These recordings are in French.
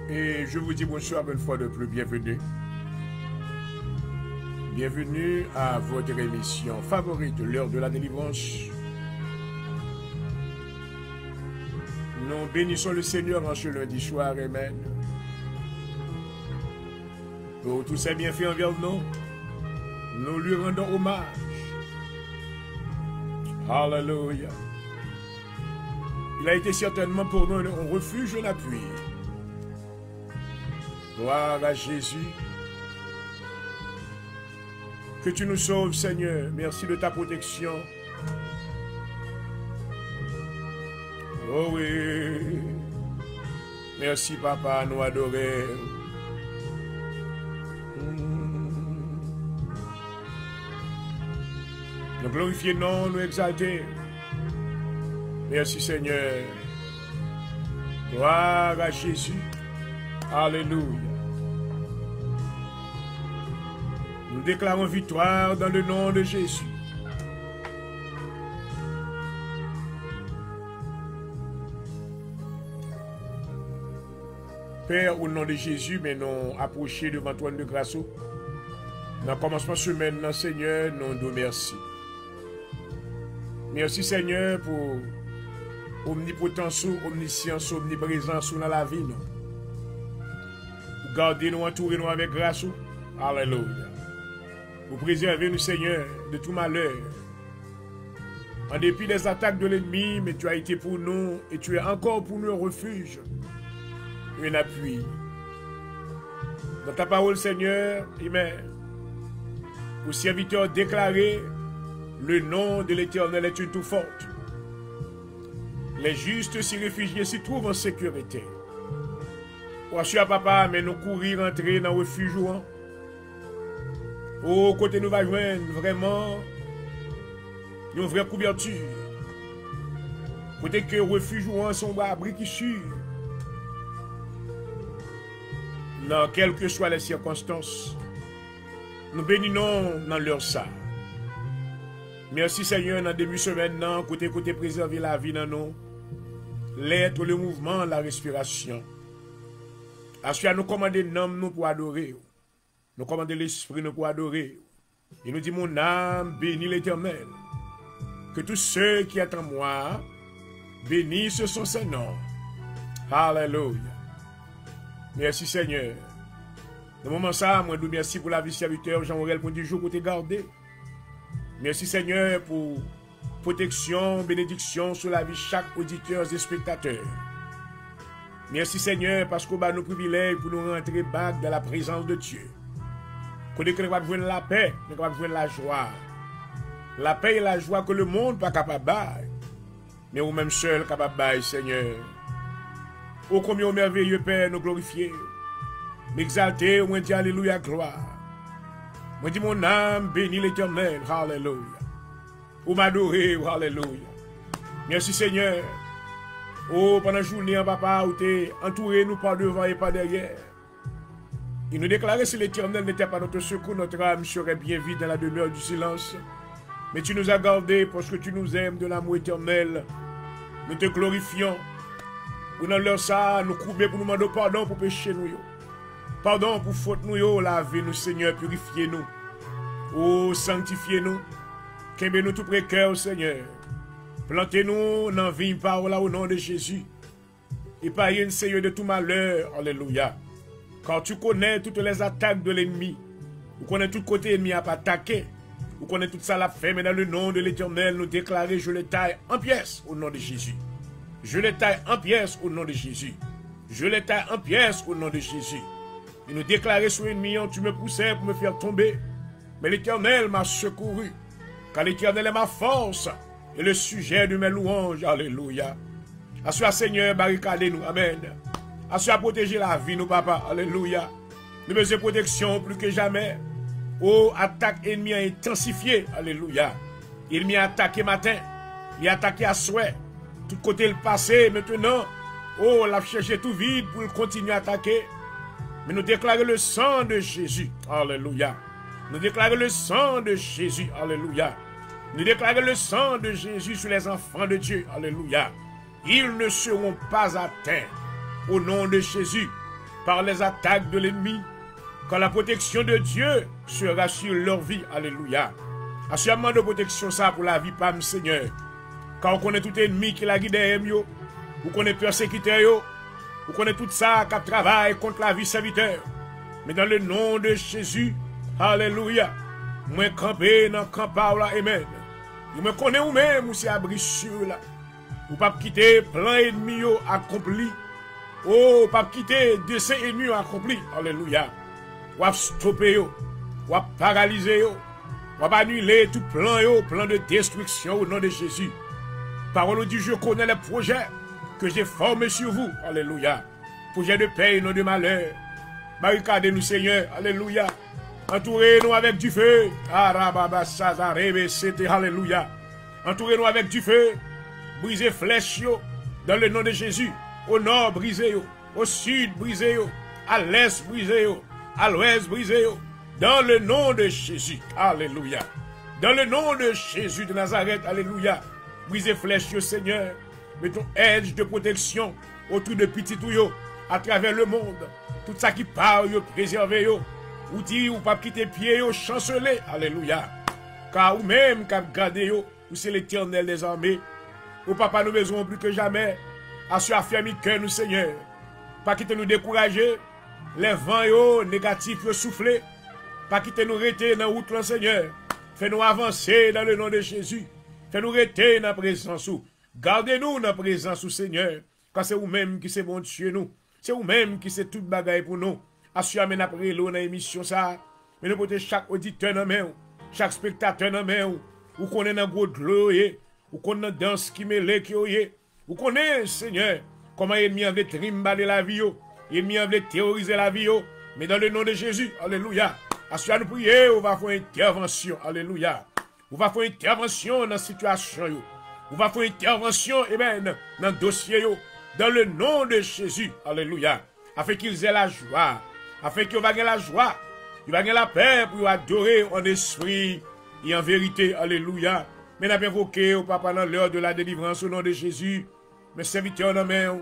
Et je vous dis bonsoir une fois de plus, bienvenue. Bienvenue à votre émission favorite, l'heure de la délivrance. Nous bénissons le Seigneur en ce lundi soir, amen. Pour tous ses bienfaits envers nous, nous lui rendons hommage. Alléluia. Il a été certainement pour nous un refuge, un appui. Gloire à Jésus. Que tu nous sauves, Seigneur. Merci de ta protection. Oh oui. Merci, Papa, nous adorer. Nous glorifier, non, nous exalter. Merci, Seigneur. Gloire à Jésus. Alléluia. Nous déclarons victoire dans le nom de Jésus. Père, au nom de Jésus, mais nous approcher devant toi de grâce. Dans le commencement de semaine, Seigneur, nous nous remercions. Merci, Seigneur, pour omnipotence, omniscience, omniprésence dans la vie. Pour garder nous, entourer nous avec grâce. Alléluia. Pour préserver nous, Seigneur, de tout malheur. En dépit des attaques de l'ennemi, mais tu as été pour nous et tu es encore pour nous un refuge, un appui. Dans ta parole, Seigneur, amen. Au serviteur déclaré, le nom de l'Éternel est une tout forte. Les justes s'y réfugiés s'y trouvent en sécurité. Pour assurer papa, mais nous courir, entrer dans le refuge. Au côté nous va joindre vraiment une vraie couverture. Côté que le refuge sont abri qui sûr. Dans quelles que soient les circonstances, nous bénissons dans leur ça. Merci Seigneur, dans le début de semaine, côté préserver la vie dans nous, l'être, le mouvement, la respiration. Assure nous commander l'âme nous pour adorer. Nous commander l'esprit nous pour adorer. Et nous dit mon âme bénit l'Éternel. Que tous ceux qui sont en moi bénissent son Saint-Nom. Alléluia. Merci Seigneur. Dans le moment ça, moi nous merci pour la vie serviteur Jean-Aurel pour 10 jours pour te garder. Merci Seigneur pour protection, bénédiction sur la vie de chaque auditeur et spectateur. Merci Seigneur parce qu'on a nos privilèges pour nous rentrer back dans la présence de Dieu. Qu'on est capable de jouer la paix, qu'on est capable de jouer la joie. La paix et la joie que le monde n'est pas capable de bailler. Mais vous même seul capable de bailler, Seigneur. Ô combien merveilleux Père nous glorifier. M'exalter, on dit Alléluia, gloire. Moi dis mon âme, bénis l'Éternel, Alléluia. Ou m'adorer, Alléluia. Merci Seigneur. Oh, pendant la journée, papa, où t'es entouré nous par devant et par derrière. Il nous déclarait si l'Éternel n'était pas notre secours, notre âme serait bien vide dans la demeure du silence. Mais tu nous as gardés parce que tu nous aimes de l'amour éternel. Nous te glorifions. Ou dans leur ça, nous couper pour nous demander pardon pour pécher nous. Pardon pour faute nous, lavez-nous, Seigneur, purifiez-nous. Oh, sanctifiez-nous. Qu'aimez-nous tout précaire, Seigneur. Plantez-nous dans la vie parole au nom de Jésus. Et païen, Seigneur, de tout malheur. Alléluia. Car tu connais toutes les attaques de l'ennemi. Tu connais tout côté ennemi à attaquer. Tu connais tout ça la fait, mais dans le nom de l'Éternel, nous déclarer, je le taille en pièces au nom de Jésus. Je le taille en pièces au nom de Jésus. Je le taille en pièces au nom de Jésus. Et nous déclarer sur l'ennemi, tu me poussais pour me faire tomber. Mais l'Éternel m'a secouru. Car l'Éternel est ma force et le sujet de mes louanges. Alléluia. Assure Seigneur, barricadez-nous. Amen. Assure protéger la vie, nous, papa. Alléluia. Nous besoin de protection plus que jamais. Oh, attaque ennemi a intensifié. Alléluia. Il m'y a attaqué matin. Il a attaqué à souhait. Tout côté le passé. Maintenant, oh, l'a cherché tout vide pour continuer à attaquer. Mais nous déclarons le sang de Jésus. Alléluia. Nous déclarons le sang de Jésus. Alléluia. Nous déclarons le sang de Jésus sur les enfants de Dieu. Alléluia. Ils ne seront pas atteints au nom de Jésus par les attaques de l'ennemi, quand la protection de Dieu sera sur leur vie. Alléluia. Assurément de protection ça pour la vie, Pam Seigneur. Quand on connaît tout ennemi qui l'a guidé, on connaît persécuteur, on connaît tout ça qui travaille contre la vie serviteur. Mais dans le nom de Jésus, alléluia, moi camper dans le camp là, amen. Je me connais ou même, c'est abri sur là. Ou pas quitter plein ennemi accompli. Oh, pas quitter de ces ennemis accomplis. Alléluia. Ou stopper yo, ou paralyser yo, ou annuler tout plan de destruction au nom de Jésus. Parole du Dieu, je connais les projets que j'ai formés sur vous. Alléluia. Projets de paix, non de malheur. Barricadez-nous, Seigneur. Alléluia. Entourez-nous avec du feu. Alléluia. Entourez-nous avec du feu. Brisez flèches dans le nom de Jésus. Au nord, brisez yo. Au sud, brisez yo. À l'est, brisez yo. À l'ouest, brisez yo. Dans le nom de Jésus. Alléluia. Dans le nom de Jésus de Nazareth. Alléluia. Brisez flèches yo, Seigneur. Mettons edge de protection autour de petits tuyaux à travers le monde. Tout ça qui parle, yo, préservez yo. Ou dit ou pas quitter pied yo, chanceler. Alléluia. Car ou même qu'à garder yo, ou c'est l'Éternel des armées. Ou papa nous besoin plus que jamais. Assure affermi cœur nous, Seigneur. Pas quitter nous décourager. Les vents yo, négatifs yo souffler. Pas quitter nous rester dans la route, là, Seigneur. Fais-nous avancer dans le nom de Jésus. Fais-nous rester dans la présence. Gardez-nous dans la présence, Seigneur. Car c'est vous-même qui c'est bon Dieu nous. C'est vous-même qui c'est toute bagaille pour nous. Assure-moi après l'eau dans l'émission ça. Mais nous portons chaque auditeur dans main, chaque spectateur dans main. Ou qu'on est dans gros gloire, ou qu'on est dans danse qui mêle qui oye. Ou qu'on est, Seigneur, comment l'ennemi a voulu trimballer la vie, l'ennemi a voulu terroriser la vie. Mais dans le nom de Jésus, alléluia. Assure nous prier, on va faire une intervention, alléluia. On va faire une intervention dans la situation. On va faire une intervention, amen, dans le dossier. Dans le nom de Jésus, alléluia. Afin qu'ils aient la joie. Afin qu'ils aient la joie. Ils vont gagner la paix pour adorer en esprit et en vérité, alléluia. Mais nous invoqué au Papa dans l'heure de la délivrance au nom de Jésus. Mes serviteurs dans main,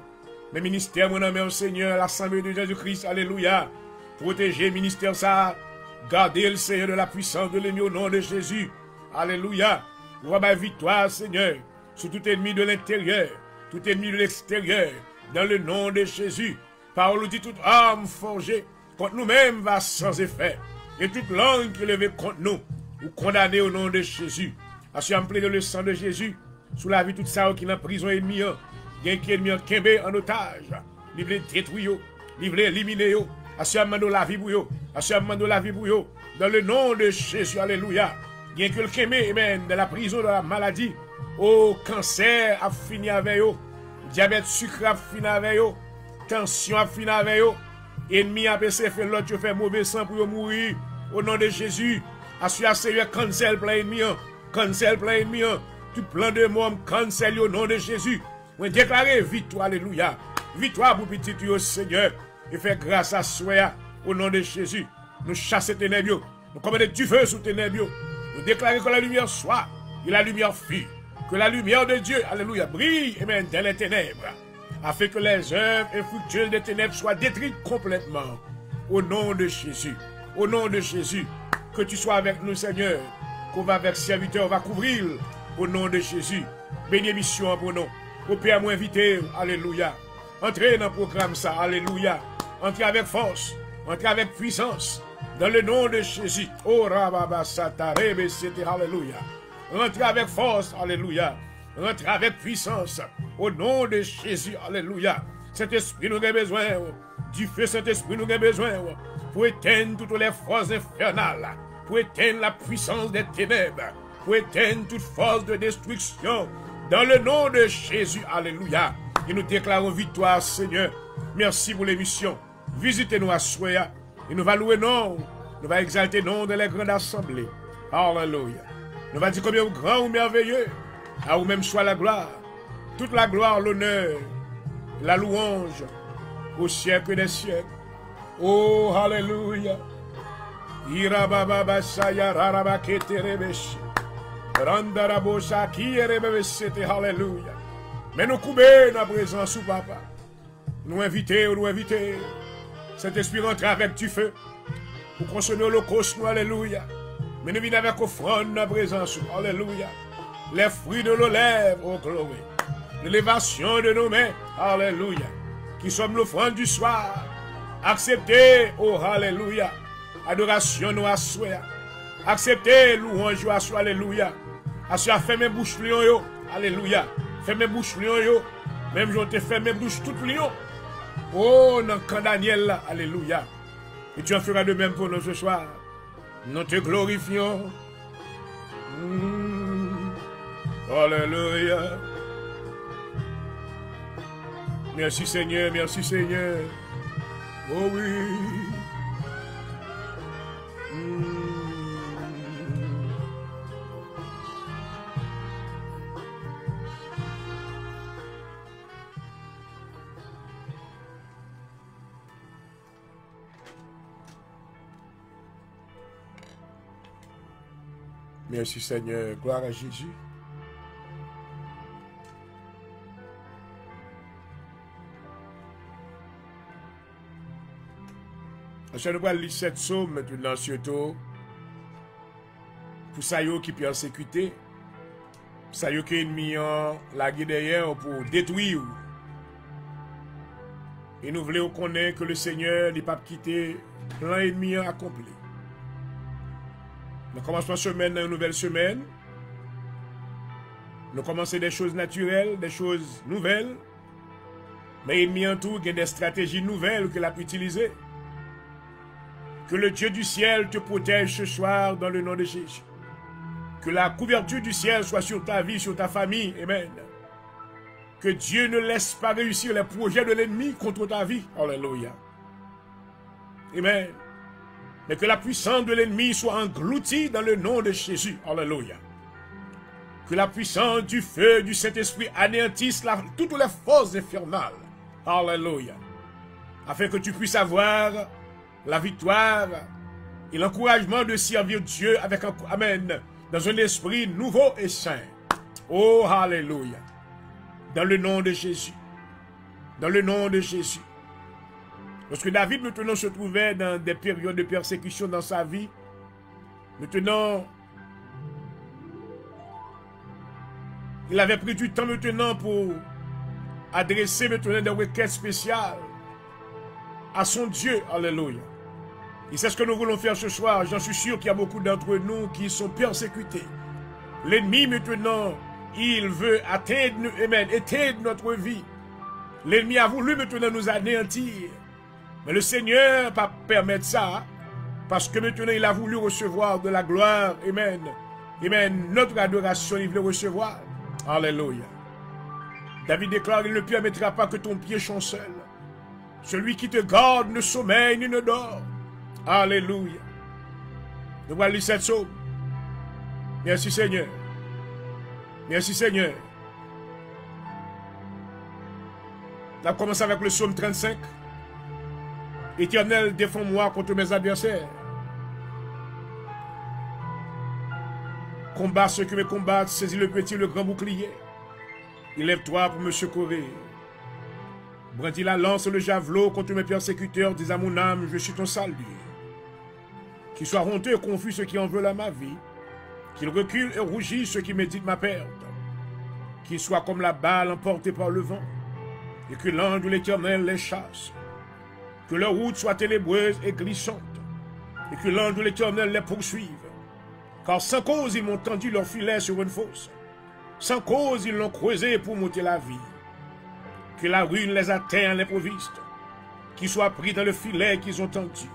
mes ministères dans main, Seigneur, l'assemblée de Jésus-Christ, alléluia. Protéger le ministère ça. Gardez le Seigneur de la puissance de l'ennemi au nom de Jésus. Alléluia. Nous avons la victoire, Seigneur, sur tout ennemi de l'intérieur, tout ennemi de l'extérieur, dans le nom de Jésus. Parole nous dit toute arme forgée contre nous-mêmes va sans effet. Et toute langue qui est levée contre nous, ou condamnée au nom de Jésus. Assure-moi de le sang de Jésus, sous la vie toute ça qui est en prison ennemi, bien qui est ennemi en otage, livré détruit, livré éliminé. Assure-moi de la vie pour eux. Assure-moi de la vie pour eux. Dans le nom de Jésus, alléluia. Bien que le kémé, amen, de la prison, de la maladie, au cancer a fini avec eux, diabète sucre a fini avec eux, tension a fini avec eux, ennemi a passé fait l'autre, tu fais mauvais sang pour mourir. Au nom de Jésus, assure Seigneur, cancel plein ennemi, cancel plein ennemi, tout plein de mort, cancel au nom de Jésus. On déclare victoire, alléluia. Victoire pour petit Dieu, Seigneur. Et fait grâce à soi, au nom de Jésus. Nous chassons les ténèbres, nous commettons du feu sous les ténèbres. Nous déclarons que la lumière soit, et la lumière fut. Que la lumière de Dieu, alléluia, brille, amen, dans les ténèbres. Afin que les œuvres infructueuses des ténèbres soient détruites complètement. Au nom de Jésus. Au nom de Jésus. Que tu sois avec nous, Seigneur. Qu'on va avec serviteur, on va couvrir. Au nom de Jésus. Bénédiction pour nous. Au Père, moi invité, alléluia. Entrez dans le programme ça, alléluia. Entrez avec force, entrez avec puissance. Dans le nom de Jésus. Oh, Rababasata, c'était alléluia. Rentrez avec force, alléluia. Rentrez avec puissance. Au nom de Jésus, alléluia. Cet esprit nous a besoin. Du feu, cet esprit nous a besoin. Pour éteindre toutes les forces infernales. Pour éteindre la puissance des ténèbres. Pour éteindre toute force de destruction. Dans le nom de Jésus, alléluia. Et nous déclarons victoire, Seigneur. Merci pour l'émission. Visitez-nous à Soya. Et nous allons louer nom. Nous allons exalter nom de la grande assemblée. Alléluia. Nous allons dire combien vous grand ou merveilleux. À vous-même soit la gloire. Toute la gloire, l'honneur, la louange au siècle des siècles. Oh, alléluia. Irabababasaya rarabaketerebeshi. Randarabosa qui erebebesete, alléluia. Mais nous couper dans la présence du Papa. Nous inviter, Saint-Esprit, rentre avec du feu. Pour consommer l'holocauste, nous, alléluia. Mais nous venons avec offrande de présence, alléluia. Les fruits de nos lèvres, oh gloire. L'élévation de nos mains, alléluia. Qui sommes l'offrande du soir. Acceptez, oh alléluia. Adoration nous à souhait. Acceptez louange à soi, alléluia. À soi, fait mes bouches lion, yo, alléluia. Fait mes bouches lion, yo. Même je te fait mes bouches toutes lion. Oh, dans le camp Daniel, là, alléluia. Et tu en feras de même pour nous ce soir. Nous te glorifions. Alléluia. Merci Seigneur, merci Seigneur. Oh oui. Merci Seigneur, gloire à Jésus. Je ne vais pas lire cette psaume maintenant surtout pour ça qui peut en sécurité, ça qui est ennemi en la guerre derrière pour détruire. Et nous voulons connaître que le Seigneur n'est pas quitté plein ennemi accompli. Nous commençons la semaine, une nouvelle semaine. Nous commençons des choses naturelles, des choses nouvelles. Mais ennemi en tout, il y a des stratégies nouvelles qu'il a pu utiliser. Que le Dieu du ciel te protège ce soir dans le nom de Jésus. Que la couverture du ciel soit sur ta vie, sur ta famille. Amen. Que Dieu ne laisse pas réussir les projets de l'ennemi contre ta vie. Alléluia. Amen. Mais que la puissance de l'ennemi soit engloutie dans le nom de Jésus. Alléluia. Que la puissance du feu du Saint-Esprit anéantisse toutes les forces infernales. Alléluia. Afin que tu puisses avoir la victoire et l'encouragement de servir Dieu avec un amen, dans un esprit nouveau et saint. Oh, alléluia. Dans le nom de Jésus. Dans le nom de Jésus. Lorsque David maintenant se trouvait dans des périodes de persécution dans sa vie, maintenant, il avait pris du temps maintenant pour adresser maintenant des requêtes spéciales à son Dieu. Alléluia. Et c'est ce que nous voulons faire ce soir. J'en suis sûr qu'il y a beaucoup d'entre nous qui sont persécutés. L'ennemi maintenant, il veut atteindre, amen, éteindre notre vie. L'ennemi a voulu maintenant nous anéantir. Mais le Seigneur va permettre ça. Parce que maintenant il a voulu recevoir de la gloire. Amen. Amen. Notre adoration, il veut recevoir. Alléluia. David déclare, il ne permettra pas que ton pied chancelle. Celui qui te garde ne sommeille ni ne dort. Alléluia. Nous allons lire cette psaume. Merci Seigneur. Merci Seigneur. On commence avec le psaume 35. Éternel, défends-moi contre mes adversaires. Combat ceux qui me combattent, saisis le petit, le grand bouclier. Élève-toi pour me secourir. Brandis la lance et le javelot contre mes persécuteurs, dis à mon âme, je suis ton salut. Qu'il soit honteux et confus ceux qui en veulent à ma vie, qu'il recule et rougisse ceux qui méditent ma perte, qu'il soit comme la balle emportée par le vent, et que l'ange de l'Éternel les chasse, que leur route soit ténébreuse et glissante, et que l'ange de l'Éternel les poursuive, car sans cause ils m'ont tendu leur filet sur une fosse, sans cause ils l'ont creusé pour m'ôter la vie, que la ruine les atteigne à l'improviste, qu'ils soient pris dans le filet qu'ils ont tendu,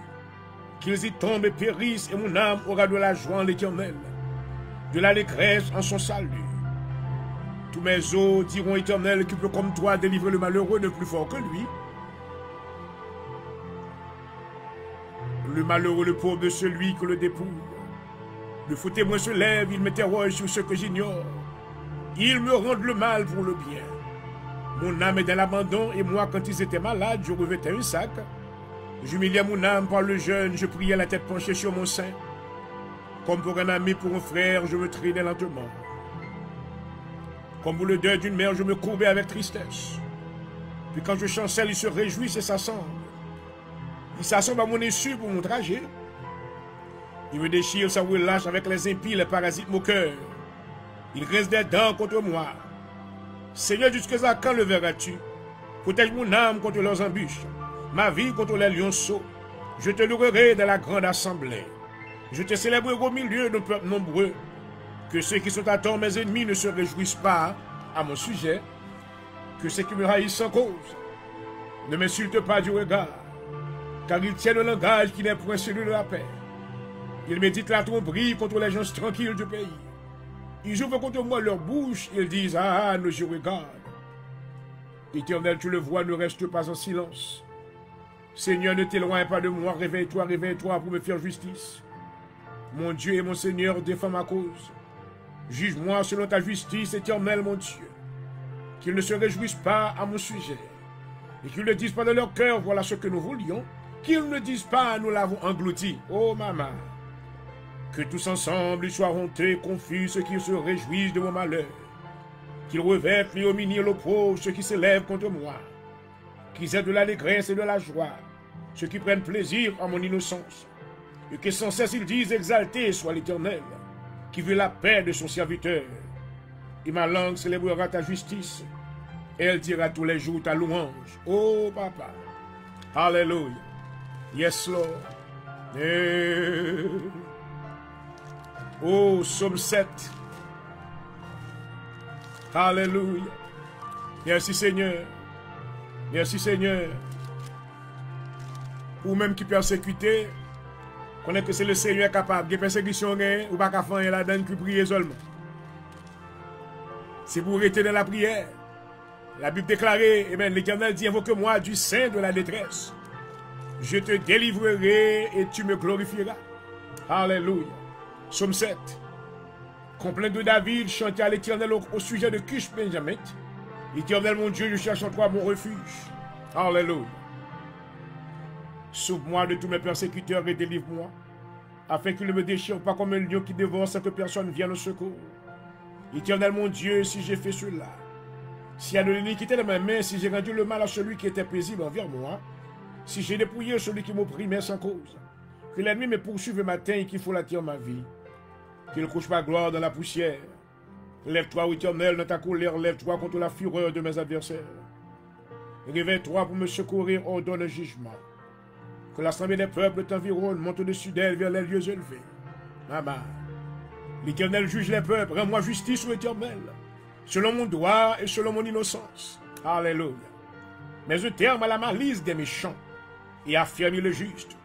qu'ils y tombent et périssent, et mon âme aura de la joie en l'Éternel, de l'allégresse en son salut. Tous mes os diront, Éternel, qui peut comme toi délivrer le malheureux de plus fort que lui. Le malheureux, le pauvre de celui que le dépouille. Le faux témoin se lève, il m'interroge sur ce que j'ignore. Il me rend le mal pour le bien. Mon âme est dans l'abandon, et moi, quand ils étaient malades, je revêtais un sac. J'humiliais mon âme par le jeûne, je priais la tête penchée sur mon sein. Comme pour un ami, pour un frère, je me traînais lentement. Comme pour le deuil d'une mère, je me courbais avec tristesse. Puis quand je chancelle, il se réjouissent et s'assemblent. Il s'assemble à mon insu pour mon trajet. Il me déchire sans relâche avec les impies, les parasites moqueurs. Il reste des dents contre moi. Seigneur, jusqu'à quand le verras-tu? Protège mon âme contre leurs embûches, ma vie contre les lionceaux. Je te louerai dans la grande assemblée. Je te célébrerai au milieu de peuples nombreux. Que ceux qui sont à tort, mes ennemis, ne se réjouissent pas à mon sujet. Que ceux qui me haïssent sans cause ne m'insultent pas du regard, car ils tiennent le langage qui n'est point celui de la paix. Ils méditent la tromperie contre les gens tranquilles du pays. Ils ouvrent contre moi leur bouche, ils disent « Ah, nos yeux regardent ». Éternel, tu le vois, ne reste pas en silence. Seigneur, ne t'éloigne pas de moi, réveille-toi, réveille-toi pour me faire justice. Mon Dieu et mon Seigneur, défends ma cause. Juge-moi selon ta justice, éternel, mon Dieu. Qu'ils ne se réjouissent pas à mon sujet, et qu'ils ne disent pas dans leur cœur, voilà ce que nous voulions, qu'ils ne disent pas, nous l'avons englouti. Oh, maman, que tous ensemble ils soient hontés, confus, ceux qui se réjouissent de mon malheur, qu'ils revêtent l'ignominie et l'opprobre, ceux qui s'élèvent contre moi, qu'ils aient de l'allégresse et de la joie, ceux qui prennent plaisir à mon innocence, et que sans cesse ils disent, exalté soit l'Éternel, qui veut la paix de son serviteur. Et ma langue célébrera ta justice. Elle dira tous les jours ta louange. Oh, papa. Alléluia. Yes, Lord. Oh, Psaume 7. Alléluia. Merci, Seigneur. Merci, Seigneur. Ou même qui persécuté, connaît que c'est le Seigneur capable. Des persécutions, ou pas qu'à faire la donne qui prie seulement. C'est pour rester dans la prière. La Bible déclarait, amen, l'Éternel dit, invoque-moi du sein de la détresse. Je te délivrerai et tu me glorifieras. Alléluia. Psaume 7. Complaint de David, chantait à l'Éternel au sujet de Kish Benjamin. Éternel mon Dieu, je cherche en toi mon refuge. Alléluia. Sauve-moi de tous mes persécuteurs et délivre-moi, afin qu'ils ne me déchirent pas comme un lion qui dévore sans que personne vienne au secours. Éternel mon Dieu, si j'ai fait cela, s'il y a de l'iniquité dans ma main, si j'ai rendu le mal à celui qui était paisible envers moi, si j'ai dépouillé celui qui m'opprimait sans cause, que l'ennemi me poursuive et m'atteigne et qu'il faut l'attirer ma vie, qu'il couche ma gloire dans la poussière. Lève-toi, Éternel, dans ta colère, lève-toi contre la fureur de mes adversaires. Réveille-toi pour me secourir, ordonne le jugement. Que l'assemblée des peuples t'environne, monte au-dessus d'elle vers les lieux élevés. Maman. L'Éternel juge les peuples, rends-moi justice, ô Éternel, selon mon droit et selon mon innocence. Alléluia. Mais je terme à la malice des méchants et affermis le juste.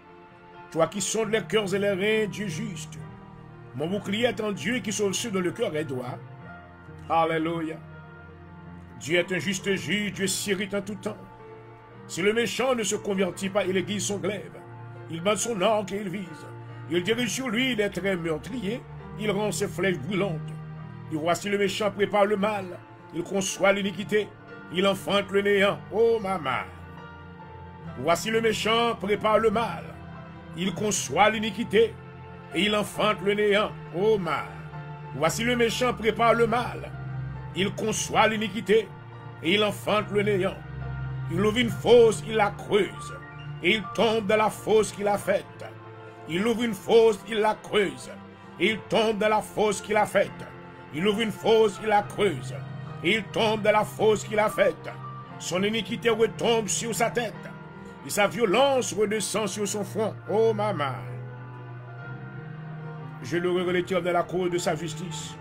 Toi qui sondes les cœurs et les reins, Dieu juste. Mon bouclier est en Dieu qui sauve ceux dont le cœur est droit. Alléluia. Dieu est un juste juge, Dieu s'irrite en tout temps. Si le méchant ne se convertit pas, il aiguise son glaive. Il bat son arc et il vise. Il dirige sur lui des traits meurtriers. Il rend ses flèches brûlantes. Et voici le méchant prépare le mal. Il conçoit l'iniquité. Il enfante le néant. Oh, maman. Voici le méchant prépare le mal. Il conçoit l'iniquité. Et il enfante le néant. Oh, maman. Voici le méchant prépare le mal. Il conçoit l'iniquité. Et il enfante le néant. Il ouvre une fosse, il la creuse. Et il tombe dans la fosse qu'il a faite. Il ouvre une fosse, il la creuse. Et il tombe dans la fosse qu'il a faite. Il ouvre une fosse, il la creuse. Et il tombe dans la fosse qu'il a faite. Son iniquité retombe sur sa tête. Et sa violence redescend sur son front. Oh, maman. Je louerai l'Éternel à cause de sa justice.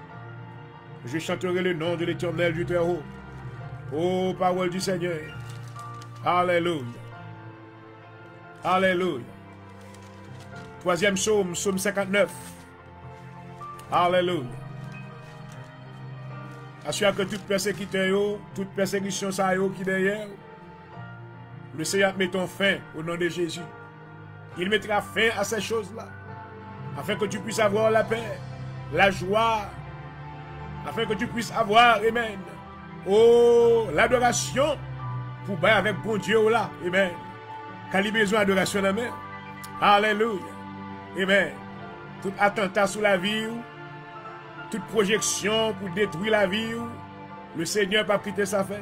Je chanterai le nom de l'Éternel du Très-Haut. Oh, parole du Seigneur. Alléluia. Alléluia. Troisième psaume, psaume 59. Alléluia. Assure que toute persécution, toute persécution ça qui est derrière, le Seigneur met ton fin au nom de Jésus. Il mettra fin à ces choses-là, afin que tu puisses avoir la paix, la joie, afin que tu puisses avoir, amen, oh, l'adoration, pour bailler avec bon Dieu là, amen. Quand il a besoin d'adoration, amen. Alléluia. Amen. Tout attentat sur la vie, toute projection pour détruire la vie, le Seigneur n'a pas quitté sa fête.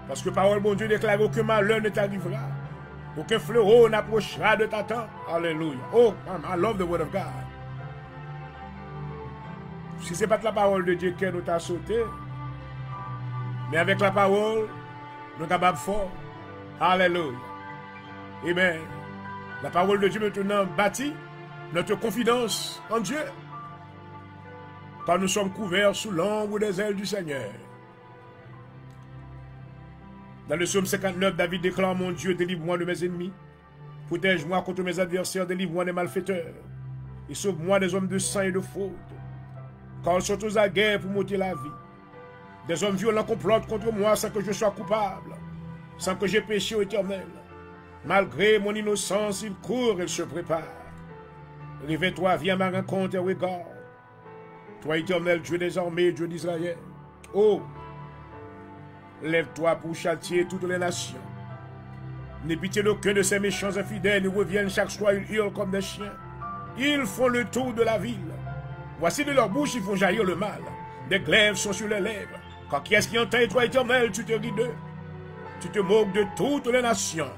Parce que parole bon Dieu déclare que malheur ne t'arrivera. Aucun fleuron n'approchera de ta tente. Alléluia. Oh, I love the word of God. Si ce n'est pas la parole de Dieu qui nous t'a sauté, mais avec la parole, nous sommes capables fort. Alléluia. Amen. La parole de Dieu maintenant bâtit notre confidence en Dieu. Car nous sommes couverts sous l'ombre des ailes du Seigneur. Dans le psaume 59, David déclare: Mon Dieu, délivre-moi de mes ennemis. Protège-moi contre mes adversaires, délivre-moi des malfaiteurs. Et sauve-moi des hommes de sang et de faute. Car ils sont aux aguets pour m'ôter la vie. Des hommes violents complotent contre moi sans que je sois coupable, sans que j'aie péché au Éternel. Malgré mon innocence, ils courent, ils se préparent. Réveille-toi, viens à ma rencontre et regarde. Toi, Éternel, Dieu des armées, Dieu d'Israël. Oh, lève-toi pour châtier toutes les nations. N'aie pitié d'aucun de ces méchants infidèles. Ils reviennent chaque soir, ils hurlent comme des chiens. Ils font le tour de la ville. Voici de leur bouche, ils font jaillir le mal. Des glaives sont sur les lèvres. Quand qui est-ce qui entend, et toi, Éternel, tu te ris d'eux. Tu te moques de toutes les nations.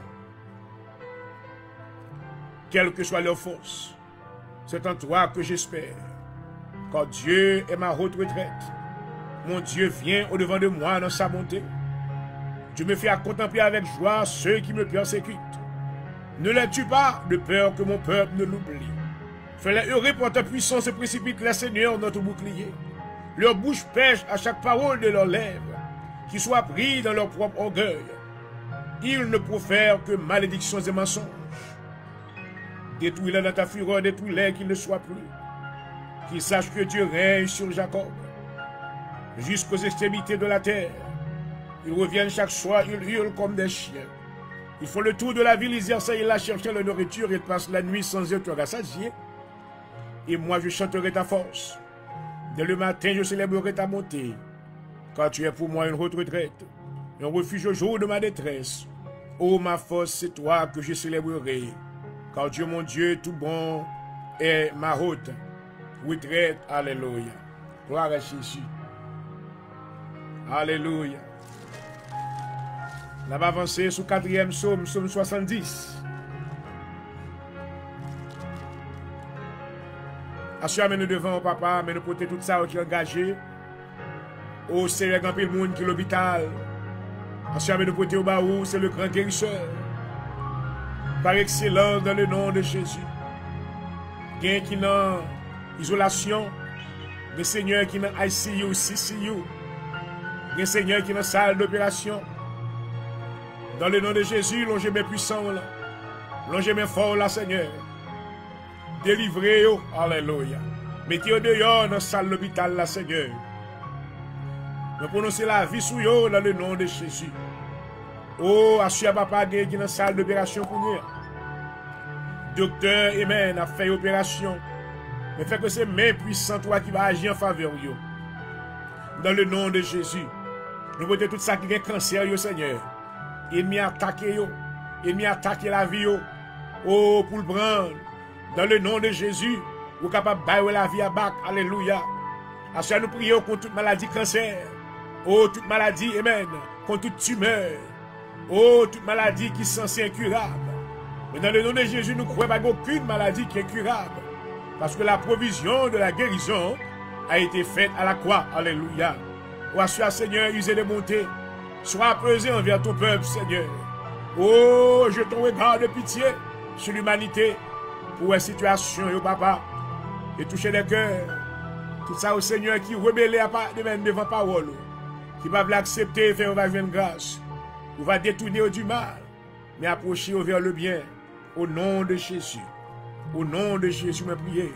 Quelle que soit leur force, c'est en toi que j'espère. Car Dieu est ma haute retraite. Mon Dieu vient au-devant de moi dans sa montée. Dieu me fait à contempler avec joie ceux qui me persécutent. Ne les tue pas, de peur que mon peuple ne l'oublie. Fais-les heureux pour ta puissance et précipite les Seigneur, notre bouclier. Leur bouche pêche à chaque parole de leurs lèvres, qu'ils soient pris dans leur propre orgueil. Ils ne profèrent que malédictions et mensonges. Détruis-les dans ta fureur, détruis-les qu'ils ne soient plus. Qu'ils sachent que Dieu règne sur Jacob, jusqu'aux extrémités de la terre. Ils reviennent chaque soir, ils hurlent comme des chiens. Ils font le tour de la ville, ils essaient là chercher la nourriture et passent la nuit sans être rassasiés. Et moi je chanterai ta force. Dès le matin, je célébrerai ta bonté, car tu es pour moi une haute retraite, un refuge au jour de ma détresse. Ô ma force, c'est toi que je célébrerai, car Dieu mon Dieu tout bon est ma haute retraite. Alléluia. Gloire à Jésus. Alléluia. On va avancer sur le 4e psaume, psaume 70. Assure nous devant papa, mais nous porter tout ça qui est engagé. Oh, c'est le grand peu de monde qui est l'hôpital. Assure nous porter au baou, c'est le grand guérisseur. Par excellence dans le nom de Jésus. Quelqu'un qui est dans isolation, le Seigneur qui est dans ICU, CCU, le Seigneur qui est dans salle d'opération. Dans le nom de Jésus, longez mes puissants là. Longez mes forts là, Seigneur. Délivrez-vous. Alléluia. Mettez-vous dehors dans la salle d'hôpital là, Seigneur. Nous prononçons la vie sur eux dans le nom de Jésus. Oh, assure papa qui est dans la salle d'opération pour nous. Docteur, amen, a fait opération. Mais fait que c'est main puissant toi qui va agir en faveur de eux. Dans le nom de Jésus. Nous voyons tout ça qui est cancer, yo, Seigneur. Ennemi attaqué yo. Ennemi attaqué la vie yo. Oh, pour le prendre. Dans le nom de Jésus, vous êtes capable de bailler la vie à bac. Alléluia. À ce nous prions contre toute maladie cancer. Oh, toute maladie, amen. Contre toute tumeur. Oh, toute maladie qui est censée incurable. Mais dans le nom de Jésus, nous ne croyons pas qu'aucune maladie qui est incurable. Parce que la provision de la guérison a été faite à la croix. Alléluia. Oh, sois Seigneur, usez de bonté. Sois apaisé envers ton peuple, Seigneur. Oh, je te regarde de pitié sur l'humanité. Pour une situation, papa, et toucher les cœurs. Tout ça au Seigneur qui rebelle devant parole, qui va l'accepter et faire une grâce. On va détourner du mal, mais approcher vers le bien. Au nom de Jésus. Au nom de Jésus, me prier.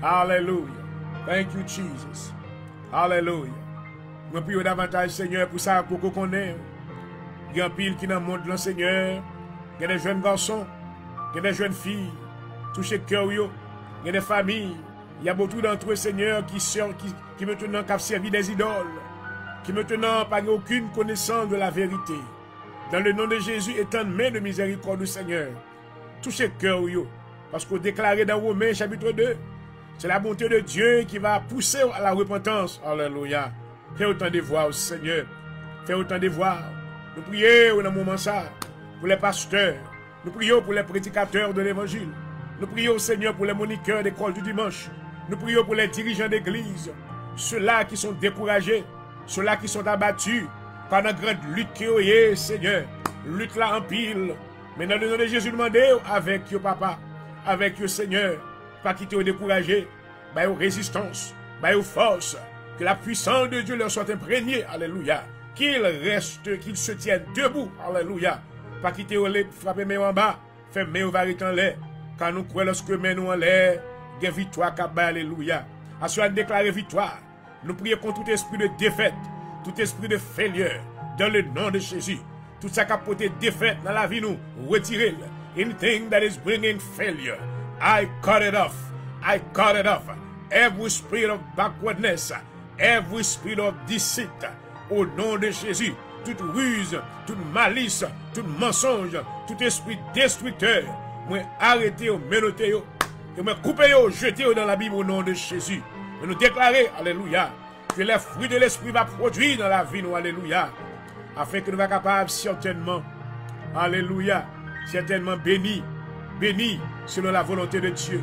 Alléluia. Thank you, Jesus. Alléluia. Me prier davantage, Seigneur, pour ça, pour qu'on ait. Il y a un pile qui dans le monde, le Seigneur. Il y a des jeunes garçons, il y a des jeunes filles. Toucher cœur, il y a des familles, il y a beaucoup d'entre eux, Seigneur, qui maintenant ont servi des idoles, qui maintenant n'ont pas aucune connaissance de la vérité. Dans le nom de Jésus, étends main de miséricorde du Seigneur. Touchez cœur, parce qu'on déclaré dans Romains chapitre 2, c'est la bonté de Dieu qui va pousser à la repentance. Alléluia. Fais autant de voix, Seigneur. Fais autant de voix. Nous prions dans ce moment ça pour les pasteurs. Nous prions pour les prédicateurs de l'évangile. Nous prions, Seigneur, pour les moniqueurs d'école du dimanche. Nous prions pour les dirigeants d'église. Ceux-là qui sont découragés, ceux-là qui sont abattus par la grande lutte qui est, Seigneur. Lutte là en pile. Mais dans le nom de Jésus, demandez avec yo papa, avec yo Seigneur, pas quitter découragé, bah résistance, bah force, que la puissance de Dieu leur soit imprégnée, alléluia. Qu'ils restent, qu'ils se tiennent debout, alléluia. Pas quitter les frapper mais en bas, faire mais au varit en l'air. Quand nous croyons lorsque mais nous en l'air, il y a victoire qui bat, alléluia. À ce déclarer victoire, nous prions contre tout esprit de défaite, tout esprit de failure, dans le nom de Jésus. Tout ça qui a porté défaite dans la vie, nous retirez. Anything that is bringing failure, I cut it off. I cut it off. Every spirit of backwardness, every spirit of deceit, au nom de Jésus, toute ruse, toute malice, tout mensonge, tout esprit destructeur, moi arrêtez, menotez, et moi coupez, jetez dans la Bible au nom de Jésus. Et nous déclarer, alléluia, que les fruits de l'esprit va produire dans la vie, nous, alléluia, afin que nous soyons capables certainement, alléluia, certainement bénis, bénis selon la volonté de Dieu.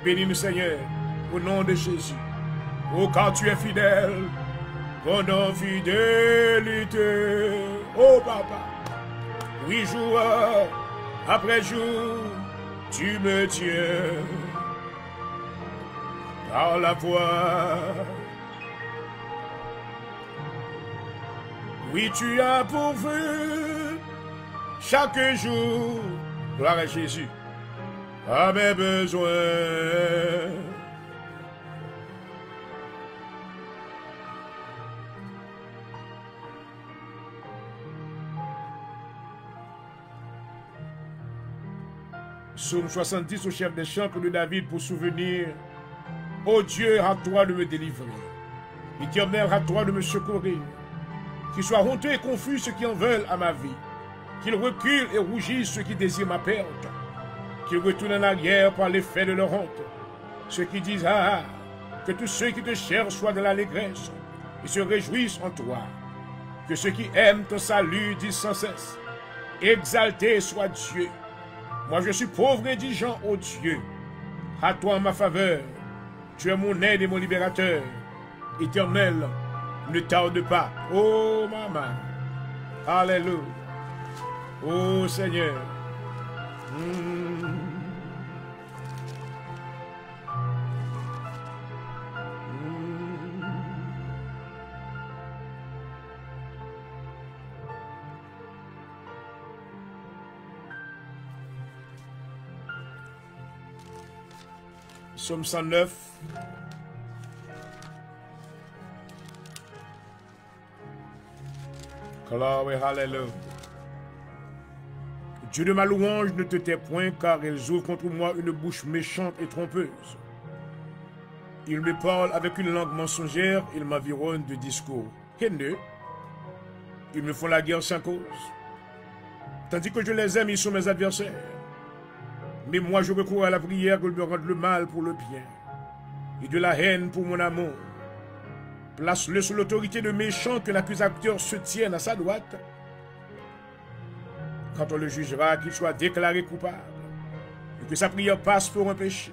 Bénis-nous, Seigneur, au nom de Jésus. Oh, quand tu es fidèle, pendant fidélité, oh papa, oui, jour après jour, tu me tiens par la voix. Oui, tu as pourvu chaque jour, gloire à Jésus, à mes besoins. Psaume 70 au chef des chants de David pour souvenir. Ô Dieu, à toi de me délivrer. Éternel, à toi de me secourir. Qu'ils soient honteux et confus ceux qui en veulent à ma vie. Qu'ils reculent et rougissent ceux qui désirent ma perte. Qu'ils retournent en arrière par l'effet de leur honte. Ceux qui disent, ah, que tous ceux qui te cherchent soient dans l'allégresse et se réjouissent en toi. Que ceux qui aiment ton salut disent sans cesse, exalté soit Dieu. Moi je suis pauvre et indigent, ô Dieu. À toi en ma faveur, tu es mon aide et mon libérateur. Éternel, ne tarde pas. Oh maman. Alléluia. Oh Seigneur. Psaume 109. Glory, hallelujah. Dieu de ma louange, ne te tais point, car ils ouvrent contre moi une bouche méchante et trompeuse. Ils me parlent avec une langue mensongère, ils m'environnent de discours haineux. Ils me font la guerre sans cause. Tandis que je les aime, ils sont mes adversaires. Mais moi, je recours à la prière qu'ils me rendent le mal pour le bien et de la haine pour mon amour. Place-le sous l'autorité de méchants, que l'accusateur se tienne à sa droite. Quand on le jugera, qu'il soit déclaré coupable et que sa prière passe pour un péché.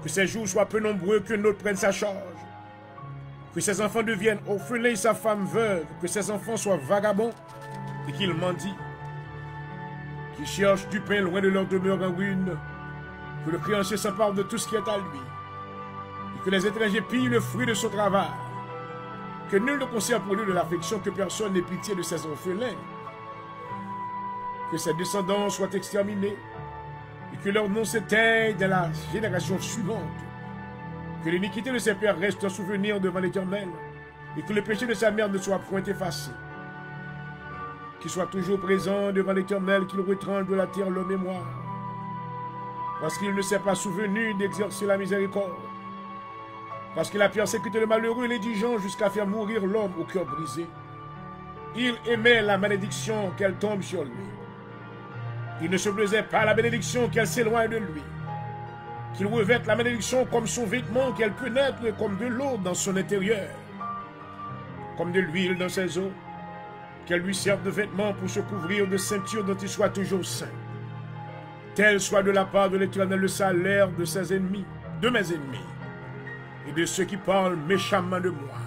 Que ses jours soient peu nombreux, que notre prenne sa charge. Que ses enfants deviennent orphelins et sa femme veuve. Que ses enfants soient vagabonds et qu'ils mendient. Qui cherchent du pain loin de leur demeure en ruine, que le créancier s'empare de tout ce qui est à lui, et que les étrangers pillent le fruit de son travail, que nul ne conserve pour lui de l'affection, que personne n'ait pitié de ses orphelins, que ses descendants soient exterminés, et que leur nom s'éteigne dans la génération suivante, que l'iniquité de ses pères reste un souvenir devant l'Éternel, et que le péché de sa mère ne soit point effacé. Qu'il soit toujours présent devant l'Éternel, qu'il retranche de la terre leur mémoire. Parce qu'il ne s'est pas souvenu d'exercer la miséricorde. Parce qu'il a persécuté le malheureux et l'indigent jusqu'à faire mourir l'homme au cœur brisé. Il aimait la malédiction qu'elle tombe sur lui. Il ne se plaisait pas à la bénédiction qu'elle s'éloigne de lui. Qu'il revête la malédiction comme son vêtement, qu'elle pénètre comme de l'eau dans son intérieur, comme de l'huile dans ses os. Qu'elle lui serve de vêtements pour se couvrir, de ceinture dont il soit toujours saint. tel soit de la part de l'Éternel le salaire de ses ennemis, de mes ennemis, et de ceux qui parlent méchamment de moi.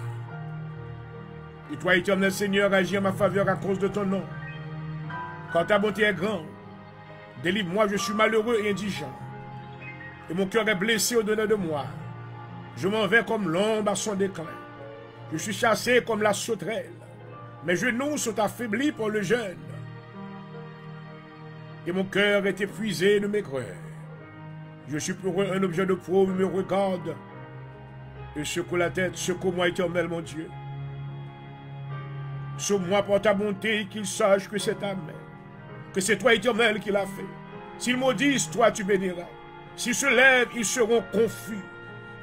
Et toi, Éternel Seigneur, agis en ma faveur à cause de ton nom. Quand ta bonté est grande, délivre-moi, je suis malheureux et indigent. Et mon cœur est blessé au-delà de moi. Je m'en vais comme l'ombre à son déclin. Je suis chassé comme la sauterelle. Mes genoux sont affaiblis pour le jeûne. Et mon cœur est épuisé de maigreur. Je suis pour eux un objet de pauvre, me regarde. Et secoue la tête, secoue-moi, Éternel, mon Dieu. Sauve-moi par ta bonté, qu'il sache que c'est ta main. Que c'est toi, Éternel, qui l'a fait. S'ils maudissent, toi tu béniras. S'ils se lèvent, ils seront confus.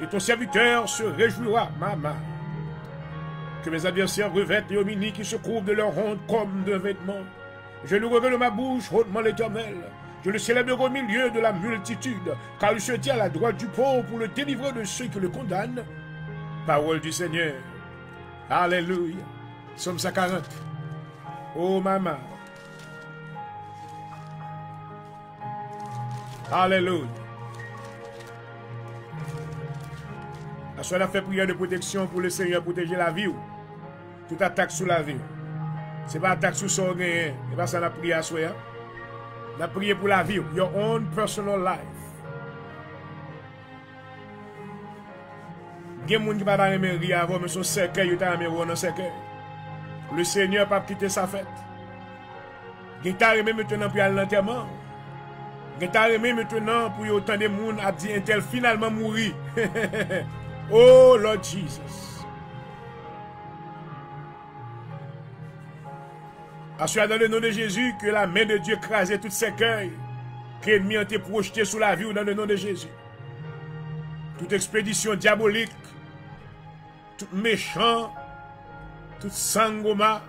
Et ton serviteur se réjouira, maman. Que mes adversaires revêtent les hominis qui se couvrent de leur honte comme de vêtements. Je louerai de ma bouche hautement l'Éternel. Je le célébrerai au milieu de la multitude, car il se tient à la droite du pauvre pour le délivrer de ceux qui le condamnent. Parole du Seigneur. Alléluia. Psaume 140. Oh maman. Alléluia. La soeur a fait prière de protection pour le Seigneur protéger la vie. Toute attaque sur la vie. Ce n'est pas attaque sur son gain. Ce n'est pas ça la prière à soi. On a prié pour la vie. Your own personal life. Il y a des gens qui ne peuvent pas rire avant, mais son cercueil, il t'a remis dans cercueil. Le Seigneur n'a pas quitté sa fête. Il t'a remis maintenant pour aller à l'enterrement. Il t'a remis maintenant pour autant de monde à dire tel finalement mourir. Oh Lord Jesus. Assure dans le nom de Jésus que la main de Dieu crase tout cercueil que l'ennemi a été projeté sous la vie dans le nom de Jésus. Toute expédition diabolique, tout méchant, tout sangoma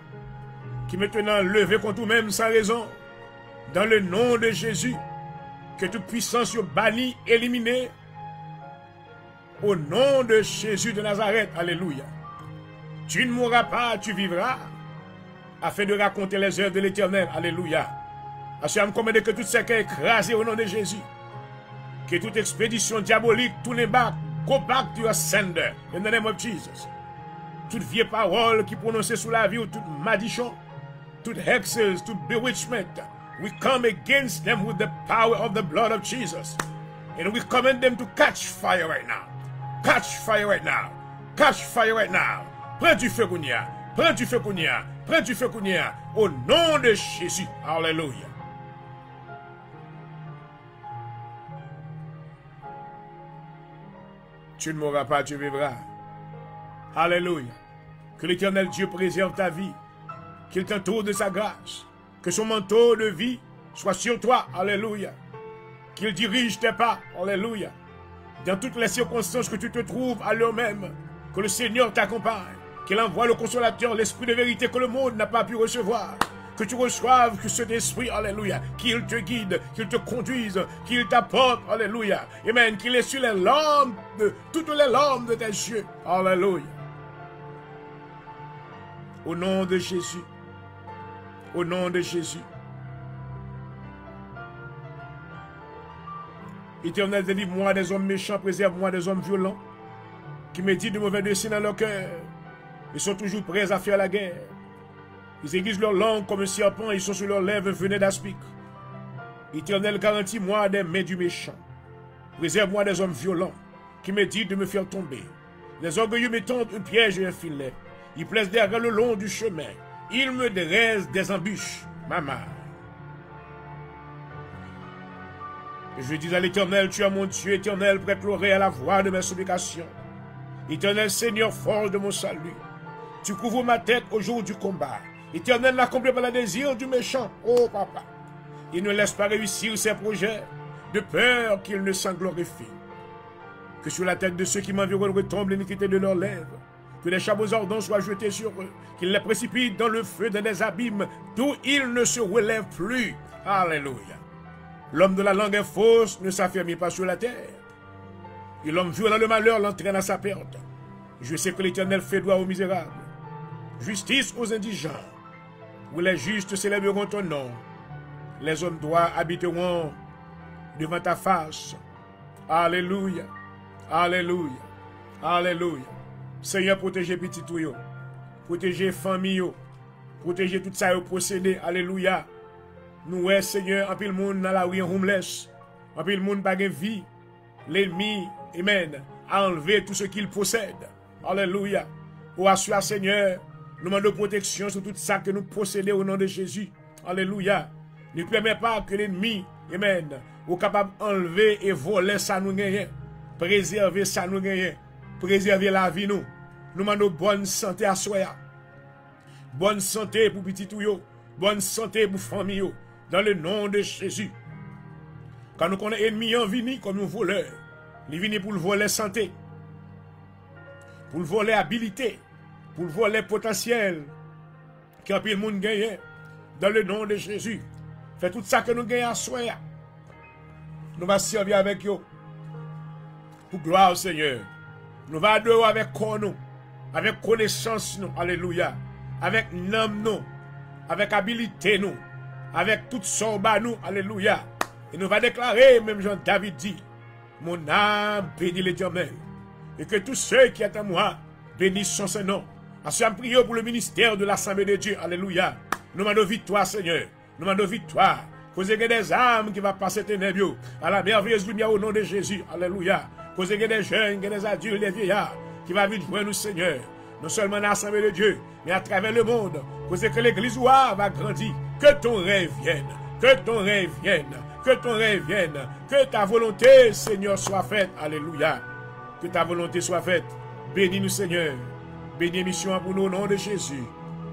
qui maintenant levé contre nous-mêmes sans raison, dans le nom de Jésus, que toute puissance soit bannie, éliminée, au nom de Jésus de Nazareth. Alléluia. Tu ne mourras pas, tu vivras, afin de raconter les œuvres de l'Éternel. Alléluia. Assume commande que tout ce qui est écrasé au nom de Jésus, que toute expédition diabolique, tourne back, go back to your sender, in the name of Jesus. Toute vieille parole qui prononçait sous la vie, ou toute malédiction, toute hexes, toute bewitchment, we come against them with the power of the blood of Jesus. And we command them to catch fire right now. Catch fire right now. Catch fire right now. Prends du feu Kounia. Prends du feu Kounia. Prends du feu Kounia. Au nom de Jésus. Alléluia. Tu ne mourras pas, tu vivras. Alléluia. Que l'Éternel Dieu préserve ta vie. Qu'il t'entoure de sa grâce. Que son manteau de vie soit sur toi. Alléluia. Qu'il dirige tes pas. Alléluia. Dans toutes les circonstances que tu te trouves à l'heure même. Que le Seigneur t'accompagne. Qu'il envoie le consolateur, l'esprit de vérité que le monde n'a pas pu recevoir. Que tu reçoives que cet esprit, alléluia, qu'il te guide, qu'il te conduise, qu'il t'apporte, alléluia. Amen. Qu'il est sur les lampes, toutes les lampes de tes yeux. Alléluia. Au nom de Jésus. Au nom de Jésus. Éternel, délivre-moi des hommes méchants, préserve-moi des hommes violents, qui méditent de mauvais desseins dans leur cœur. Ils sont toujours prêts à faire la guerre. Ils aiguisent leur langue comme un serpent, ils sont sur leurs lèvres venus d'aspic. Éternel, garantis-moi des mains du méchant. Préserve-moi des hommes violents, qui méditent de me faire tomber. Les orgueilleux me tendent un piège et un filet. Ils plaisent derrière le long du chemin. Ils me dressent des embûches. Maman. Je dis à l'Éternel, tu es mon Dieu, Éternel, prête l'oreille à la voix de mes supplications. Éternel, Seigneur, force de mon salut. Tu couvres ma tête au jour du combat. Éternel, n'accomplis pas le désir du méchant. Oh, papa. Il ne laisse pas réussir ses projets, de peur qu'il ne s'en glorifie. Que sur la tête de ceux qui m'environnent retombe l'iniquité de leurs lèvres. Que les chameaux ardents soient jetés sur eux. Qu'ils les précipitent dans le feu, dans les abîmes, d'où ils ne se relèvent plus. Alléluia. L'homme de la langue est fausse, ne s'affermit pas sur la terre. Et l'homme violent le malheur l'entraîne à sa perte. Je sais que l'Éternel fait droit aux misérables. Justice aux indigents. Où les justes célèbreront ton nom. Les hommes droits habiteront devant ta face. Alléluia. Alléluia. Alléluia. Seigneur, protégez petit tout yo. Protégez famille yo. Protégez tout ça yo possédé. Alléluia. Nous, ouais, Seigneur, en pile monde dans la rue homeless. En pile monde pas de vie. L'ennemi, amen, a enlevé tout ce qu'il possède. Alléluia. Pour assurer, Seigneur, nous demandons protection sur tout ça que nous possédons au nom de Jésus. Alléluia. Ne permet pas que l'ennemi, amen, soit capable d'enlever et voler ça nous gagnons. Préserver ça nous gagnons. Préserver la vie nous. Nous demandons bonne santé à soi. Bonne santé pour petit tout yo. Bonne santé pour famille yo. Dans le nom de Jésus. Quand nous connaissons l'ennemi en vini comme un voleur, il vient pour le voler santé, pour le voler habilité, pour le voler potentiel, qui a le monde gagne dans le nom de Jésus. Fait tout ça que nous gagnons à soi. Nous allons servir avec eux. Pour gloire au Seigneur. Nous allons adorer avec corps nous, avec connaissance nous, alléluia, avec nom nous, avec habilité nous, avec tout son bas nous, alléluia. Et nous va déclarer, même Jean-David dit, mon âme bénit l'Éternel. Et que tous ceux qui sont à moi bénissent son nom. Ensuite, prions pour le ministère de l'Assemblée de Dieu. Alléluia. Nous demandons victoire, Seigneur. Nous demandons victoire. Causez que des âmes qui vont passer ténèbres à la merveilleuse lumière au nom de Jésus. Alléluia. Causez que des jeunes, que des adultes, des vieillards qui vont vite joindre nous, Seigneur. Non seulement dans l'Assemblée de Dieu, mais à travers le monde. Causez que l'église va grandir. Que ton rêve vienne. Que ton rêve vienne. Que ton rêve vienne. Que ta volonté, Seigneur, soit faite. Alléluia. Que ta volonté soit faite. Bénis-nous, Seigneur. Bénis mission pour nous au nom de Jésus.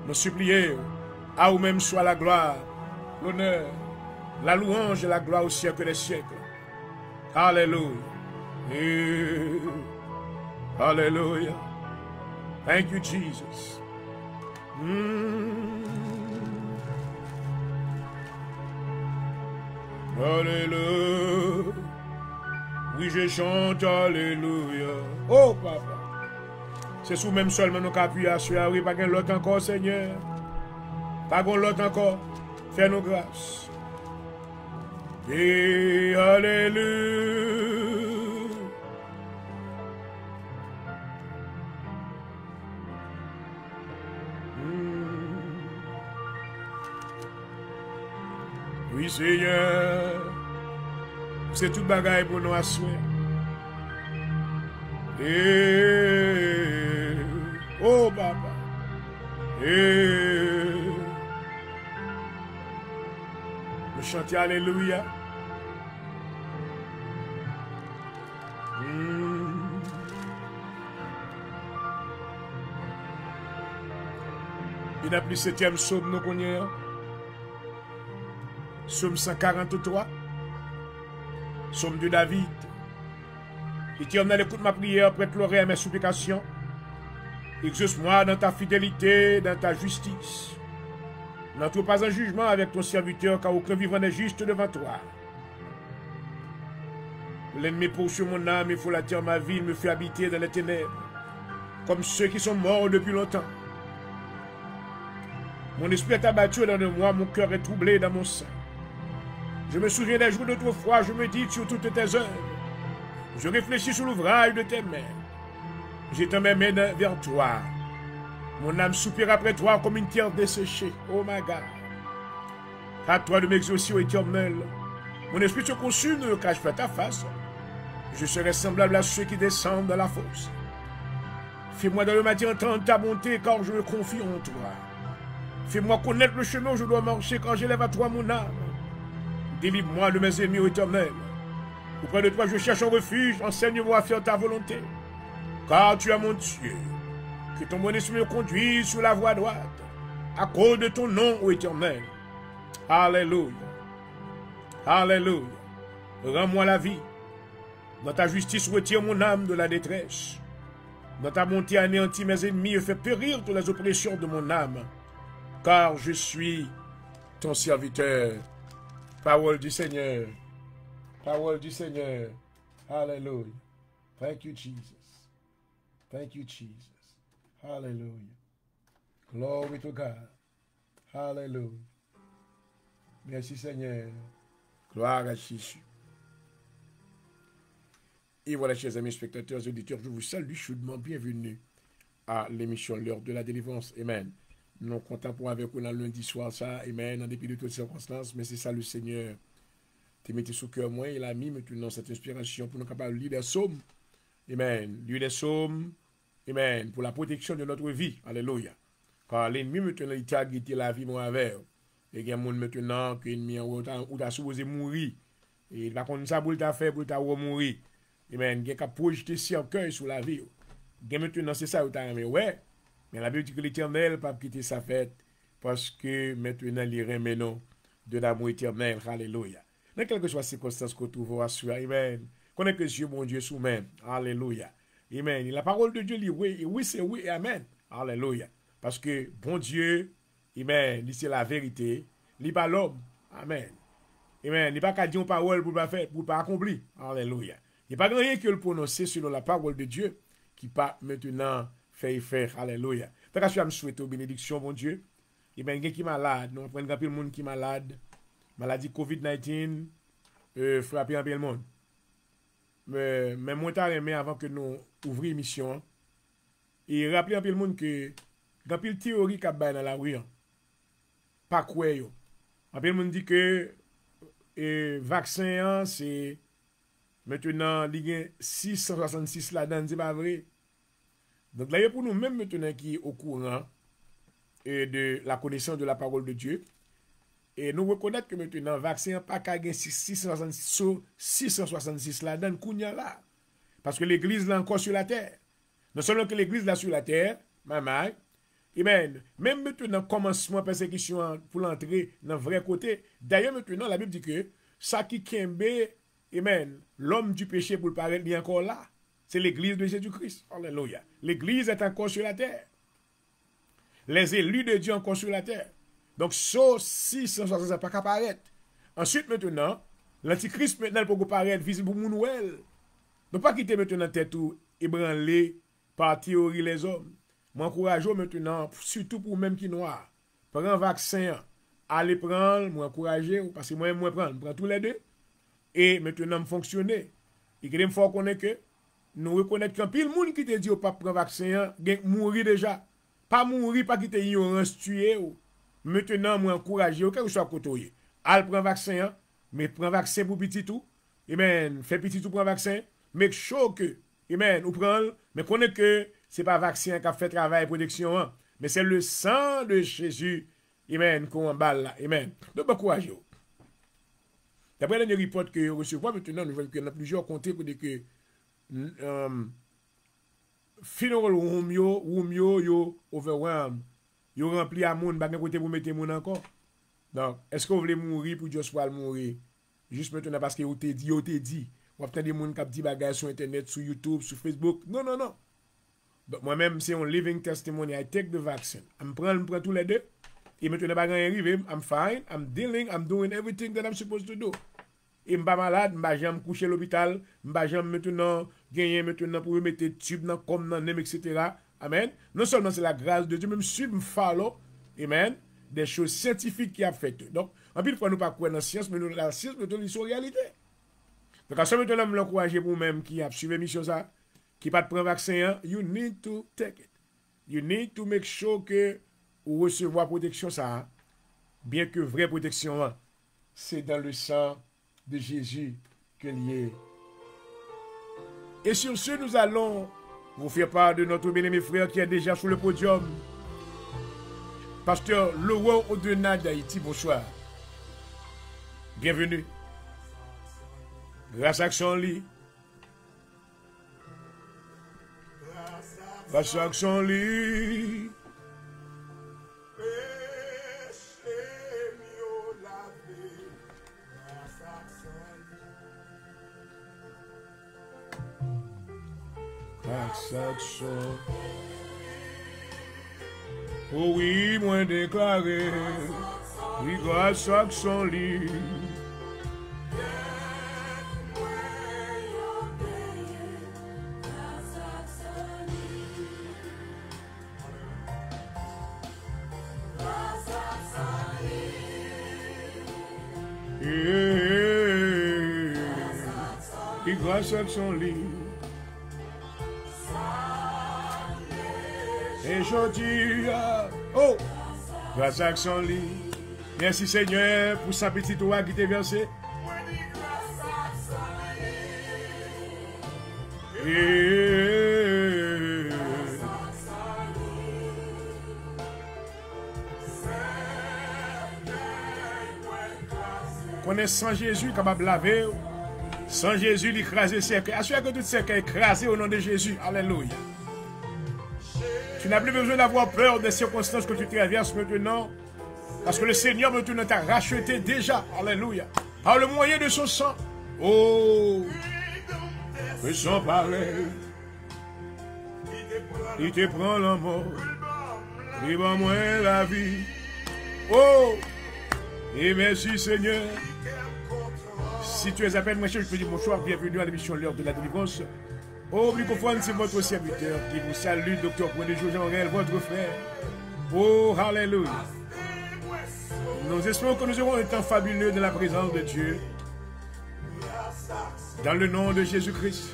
Nous supplions. À vous-même soit la gloire, l'honneur, la louange et la gloire au siècle des siècles. Alléluia. Alléluia. Thank you, Jesus. Alléluia. Oui, je chante Alléluia. Oh, papa. C'est sous même seulement nous qu'appuyer à ce oui, pas qu'un l'autre encore, Seigneur. Pas qu'un l'autre encore. Fais-nous grâce. Et Alléluia. Oui, Seigneur. C'est toute bagaille pour nous assurer. Et oh papa. Et nous chantons Alléluia. Il n'a plus 7e psaume nous connaissons. Psaume 143. Psaume de David. Éternel, écoute ma prière, prête l'oreille à mes supplications. Exauce-moi dans ta fidélité, dans ta justice. N'entre pas en jugement avec ton serviteur, car aucun vivant n'est juste devant toi. L'ennemi poursuit mon âme, il faut la terre ma vie, il me fait habiter dans les ténèbres, comme ceux qui sont morts depuis longtemps. Mon esprit est abattu dans de moi, mon cœur est troublé dans mon sein. Je me souviens des jours d'autrefois, je me dis sur toutes tes œuvres. Je réfléchis sur l'ouvrage de tes mains. J'étends mes mains vers toi. Mon âme soupire après toi comme une terre desséchée. Oh my God. À toi de m'exaucer, ô Éternel. Mon esprit se consume, ne cache pas ta face. Je serai semblable à ceux qui descendent dans la fosse. Fais-moi dans le matin entendre ta bonté, car je me confie en toi. Fais-moi connaître le chemin où je dois marcher, quand j'élève à toi mon âme. Délivre-moi de mes ennemis, ô Éternel. Auprès de toi, je cherche un refuge. Enseigne-moi à faire ta volonté. Car tu es mon Dieu. Que ton bon esprit me conduise sur la voie droite. À cause de ton nom, ô Éternel. Alléluia. Alléluia. Rends-moi la vie. Dans ta justice, retire mon âme de la détresse. Dans ta bonté, anéantis mes ennemis et fais périr toutes les oppressions de mon âme. Car je suis ton serviteur. Parole du Seigneur. Parole du Seigneur. Hallelujah. Thank you, Jesus. Thank you, Jesus. Hallelujah. Glory to God. Hallelujah. Merci, Seigneur. Gloire à Jésus. Et voilà, chers amis spectateurs, auditeurs, je vous salue chaudement. Bienvenue à l'émission L'heure de la délivrance. Amen. Nous comptons pour avec vous dans le lundi soir, ça. Amen. En dépit de toutes circonstances, mais c'est ça le Seigneur. Tu mettez sous cœur moi, il a mis maintenant cette inspiration pour nous capables de lire des psaumes. Amen. Lire des psaumes. Amen. Pour la protection de notre vie. Alléluia. Car l'ennemi maintenant, il t'a guetté la vie, moi, avec. Et il y a des gens maintenant qui ont supposé mourir. Et il va contre ça pour t'a fait, pour t'a mourir. Amen. Il y a qu'à projeter cercueil sur la vie. Et maintenant, c'est ça, vous t'avez ouais. Mais la Bible dit que l'Éternel ne peut pas quitter sa fête parce que maintenant, il remet non de l'amour éternel. Alléluia. Dans quelque chose circonstance que tu vois sur, amen. Connais que Dieu, mon Dieu, sous-même. Alléluia. Amen. La parole de Dieu dit oui, oui, c'est oui, amen. Alléluia. Parce que bon Dieu, amen, c'est la vérité. Il n'est pas l'homme. Amen. Amen. Il n'est pas qu'à dire une parole pour ne pas faire, pour pas accomplir. Alléluia. Il n'y a pas rien que le prononcer selon la parole de Dieu qui pas maintenant faire. Alléluia. Tant que je me souhaite aux bénédictions, mon Dieu. Amen. Il y a qui est malade. Nous prenons un peu de monde qui est malade. Maladie COVID-19 frappe un peu le monde. Mais moi, mais avant que nous ouvrions l'émission, et rappeler un peu le monde que il y a une théorie qui est dans la rue. Pas quoi. Un peu le monde dit que le vaccin, c'est maintenant, il y a 666 là-dedans, c'est pas vrai. Donc là, pour nous, même maintenant qui est au courant de la connaissance de la parole de Dieu, et nous reconnaître que maintenant, le vaccin n'a pas qu'à gagner 666 là-dedans, kounya là. Parce que l'église là encore sur la terre. Non seulement que l'église là sur la terre, maman, amen. Même maintenant, commencement persécution pour l'entrée dans le vrai côté. D'ailleurs, maintenant, la Bible dit que ça qui kembe, amen, l'homme du péché pour le paraître, il est encore là. C'est l'église de Jésus-Christ. Alléluia. L'église est encore sur la terre. Les élus de Dieu encore sur la terre. Donc, ça, 660 n'a pas qu'à paraître. Ensuite, maintenant, l'antichrist, maintenant, pour paraître visible pour Mounouel. Ne pas quitter maintenant tête ou ébranler par théorie les hommes. M'encourage maintenant, surtout pour même qui noir. Prends un vaccin, allez prendre, m'encourager, parce que moi, je prends tous les deux. Et maintenant, me fonctionner. Et qu'il faut connaître que nous reconnaissons qu'un pile monde qui te dit au pas prendre vaccin, mourir déjà. Pas mourir, pas quitter ignorance, tuer. Maintenant, moi, encourager, quel que soit côté. Al prend vaccin, mais prend vaccin pour petit tout. Amen. Fait petit tout prend vaccin. Make sure que, amen, ou prend, mais connaît que c'est pas vaccin qui a fait travail protection, hein, mais c'est le sang de Jésus, amen, qu'on emballe là. Amen. Donc, bon courage. D'après les reports que vous recevez maintenant, nous voyons qu'il y en a plusieurs comptés pour dire que funeral room yo overwhelmed. Yo rempli à moun, bagay côté pour mettre moun encore. Donc, est-ce que vous voulez mourir pour Dieu soit mourir? Juste maintenant parce que vous te dit. Ou peut-être des moun qui dit bagay sur internet, sur YouTube, sur Facebook. Non. Donc, moi-même, c'est un living testimony. I take the vaccine. Je prends tous les deux. Et maintenant, bagay arrivé, I'm fine, I'm dealing, I'm doing everything that I'm supposed to do. Et je suis pas malade, je ne vais jamais coucher à l'hôpital, je ne vais jamais maintenant gagner maintenant pour mettre des tubes dans comme dans nem, etc. Amen. Non seulement c'est la grâce de Dieu, même si je follow, amen, des choses scientifiques qui a fait. Donc, en plus, nous ne pas croire dans la science, mais la science, nous donne une réalité. Donc, à ce moment-là, je l'encourage pour même qui a suivi l'émission ça, qui n'a pas de prendre vaccin, you need to take it. You need to make sure que vous recevez la protection ça, bien que vraie protection, c'est dans le sang de Jésus que lié. Et sur ce, nous allons vous faire part de notre bien-aimé frère qui est déjà sur le podium. Pasteur Laurent Audenat d'Haïti, bonsoir. Bienvenue. Grâce à son lit. Grâce à son lit. Saxon. Oh oui, moi déclaré, oui, grâce à son lit. Oui, grâce à son lit. Et je dis, oh, grâce à son lit. Merci Seigneur pour sa petite oie qui t'est versée. Qu'on est sans Jésus capable de laver. Sans Jésus, l'écraser cercueil. Assure que tout cercueil est écrasé au nom de Jésus. Alléluia. Tu n'as plus besoin d'avoir peur des circonstances que tu traverses maintenant. Parce que le Seigneur maintenant t'a racheté déjà. Alléluia. Par le moyen de son sang. Oh. Que son pareil. Il te prend la mort. Il va moins la vie. Oh. Et merci Seigneur. Si tu es à peine moi, je peux dire bonsoir, bienvenue à l'émission L'heure de la délivrance. Oh, microphone, c'est votre serviteur qui vous salue, docteur Point de Jean-Réel, votre frère. Oh, alléluia. Nous espérons que nous aurons un temps fabuleux dans la présence de Dieu. Dans le nom de Jésus-Christ.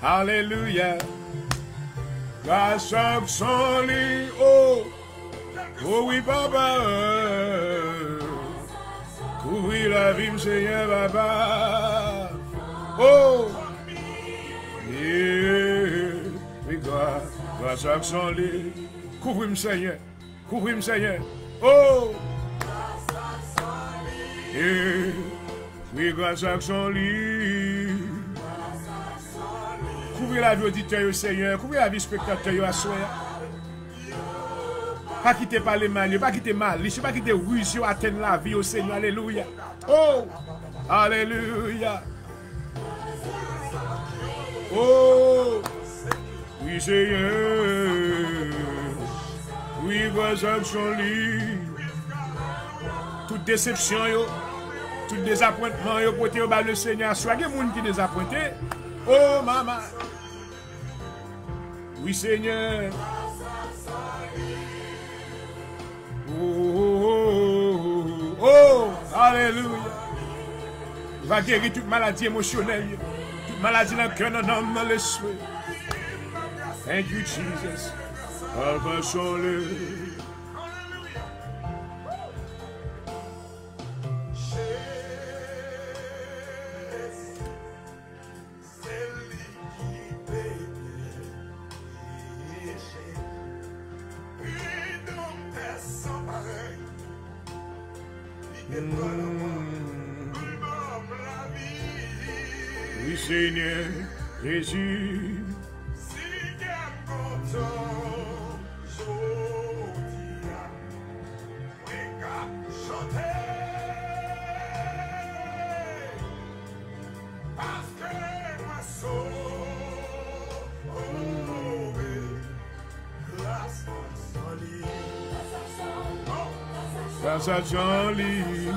Alléluia. Grâce à son lit, oh, oh oui, papa. Couvrir la vie, Seigneur, papa. Oh, oui, grâce à son lit. Couvrir, Seigneur. Couvrir, Seigneur. Oh, oui, grâce à son lit. Couvrir la vie auditeur, Seigneur. Couvrir la vie spectateur, à soi. Pas quitter par les mal, pas quitter mal, pas quitter ruse, atteindre la vie au Seigneur. Alléluia. Oh, alléluia. Oh, oui, Seigneur. Oui, grâce à son lit. Toute déception, tout désappointement, côté le Seigneur. Soit il y a des gens qui désappointé. Oh, maman. Oui, Seigneur. Oh, alléluia. Il va guérir toute maladie émotionnelle, toute maladie dans le cœur, dans l'âme, dans l'esprit. Thank you, Jesus. Avançons-le. Oui, Seigneur Jésus. Grâce à son lit.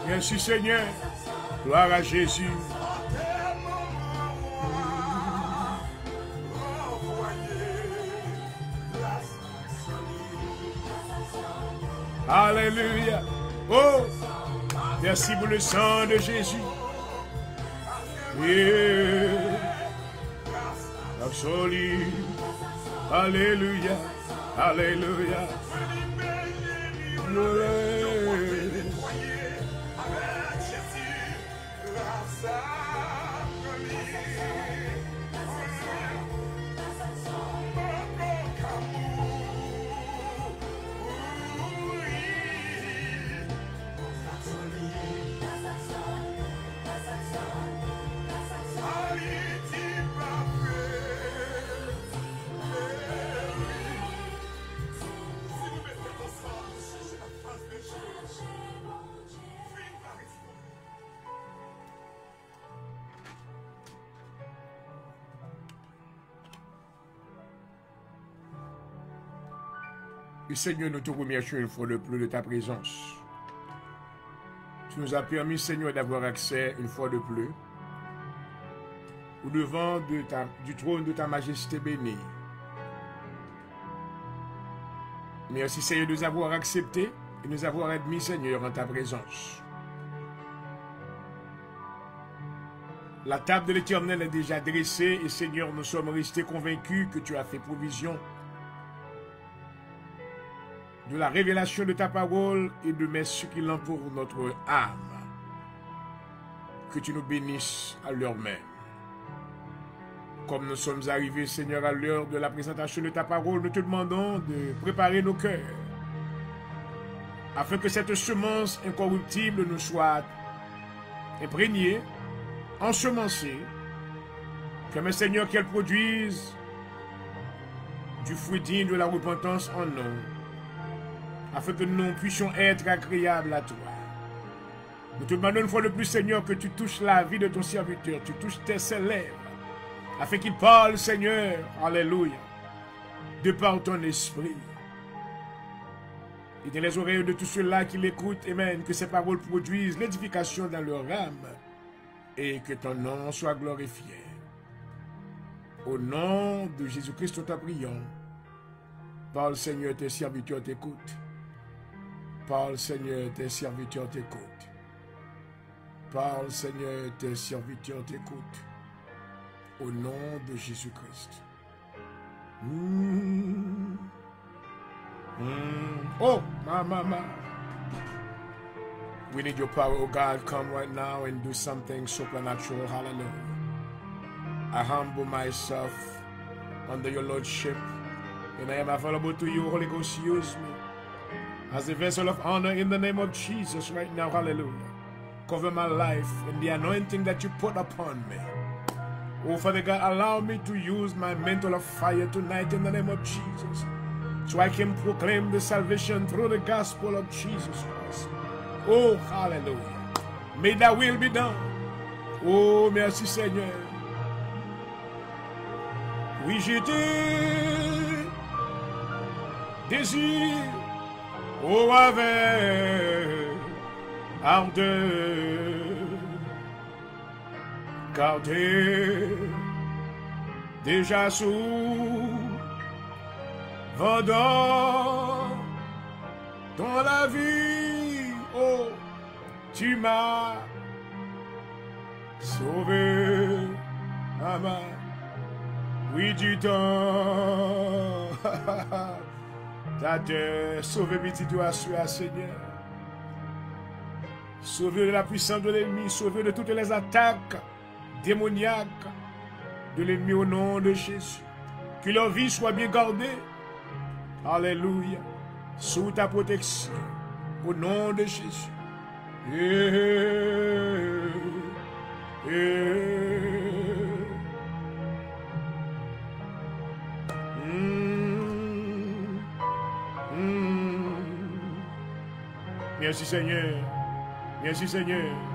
Merci Seigneur. Gloire à Jésus. Alléluia. Oh, merci pour le sang de Jésus. Absolument. Alléluia. Alléluia. Et Seigneur, nous te remercions une fois de plus de ta présence. Tu nous as permis, Seigneur, d'avoir accès une fois de plus au devant du trône de ta majesté bénie. Merci, Seigneur, de nous avoir acceptés et de nous avoir admis, Seigneur, en ta présence. La table de l'Éternel est déjà dressée et, Seigneur, nous sommes restés convaincus que tu as fait provision de la révélation de ta parole et de mes suppliants pour notre âme. Que tu nous bénisses à l'heure même. Comme nous sommes arrivés, Seigneur, à l'heure de la présentation de ta parole, nous te demandons de préparer nos cœurs afin que cette semence incorruptible nous soit imprégnée, ensemencée, que, mes Seigneur, qu'elle produise du fruit digne de la repentance en nous, afin que nous puissions être agréables à toi. Nous te demandons une fois de plus, Seigneur, que tu touches la vie de ton serviteur, tu touches ses lèvres, afin qu'il parle, Seigneur, alléluia, de par ton esprit. Et dans les oreilles de tous ceux-là qui l'écoutent, amen, que ces paroles produisent l'édification dans leur âme, et que ton nom soit glorifié. Au nom de Jésus-Christ, nous t'en prions. Parle, Seigneur, tes serviteurs t'écoutent. Parle, Seigneur, tes serviteurs t'écoutent. Parle, Seigneur, tes serviteurs t'écoutent. Au nom de Jésus-Christ. Oh, ma. We need your power, oh God. Come right now and do something supernatural. Hallelujah. I humble myself under your lordship. And I am available to you, Holy Ghost. Use me as a vessel of honor in the name of Jesus right now. Hallelujah. Cover my life in the anointing that you put upon me. Oh, Father God, allow me to use my mantle of fire tonight in the name of Jesus, so I can proclaim the salvation through the gospel of Jesus Christ. Oh, hallelujah. May thy will be done. Oh, merci Seigneur. Oui, j'ai des désirs, oh, avec ardeur. Car t'es déjà sous vendant dans la vie, oh, tu m'as sauvé, maman, oui du temps, t'as sauvé petit toi, Seigneur, sauvé de la puissance de l'ennemi, sauvé de toutes les attaques démoniaque de l'ennemi au nom de Jésus. Que leur vie soit bien gardée. Alléluia. Sous ta protection. Au nom de Jésus. Merci Seigneur. Merci Seigneur.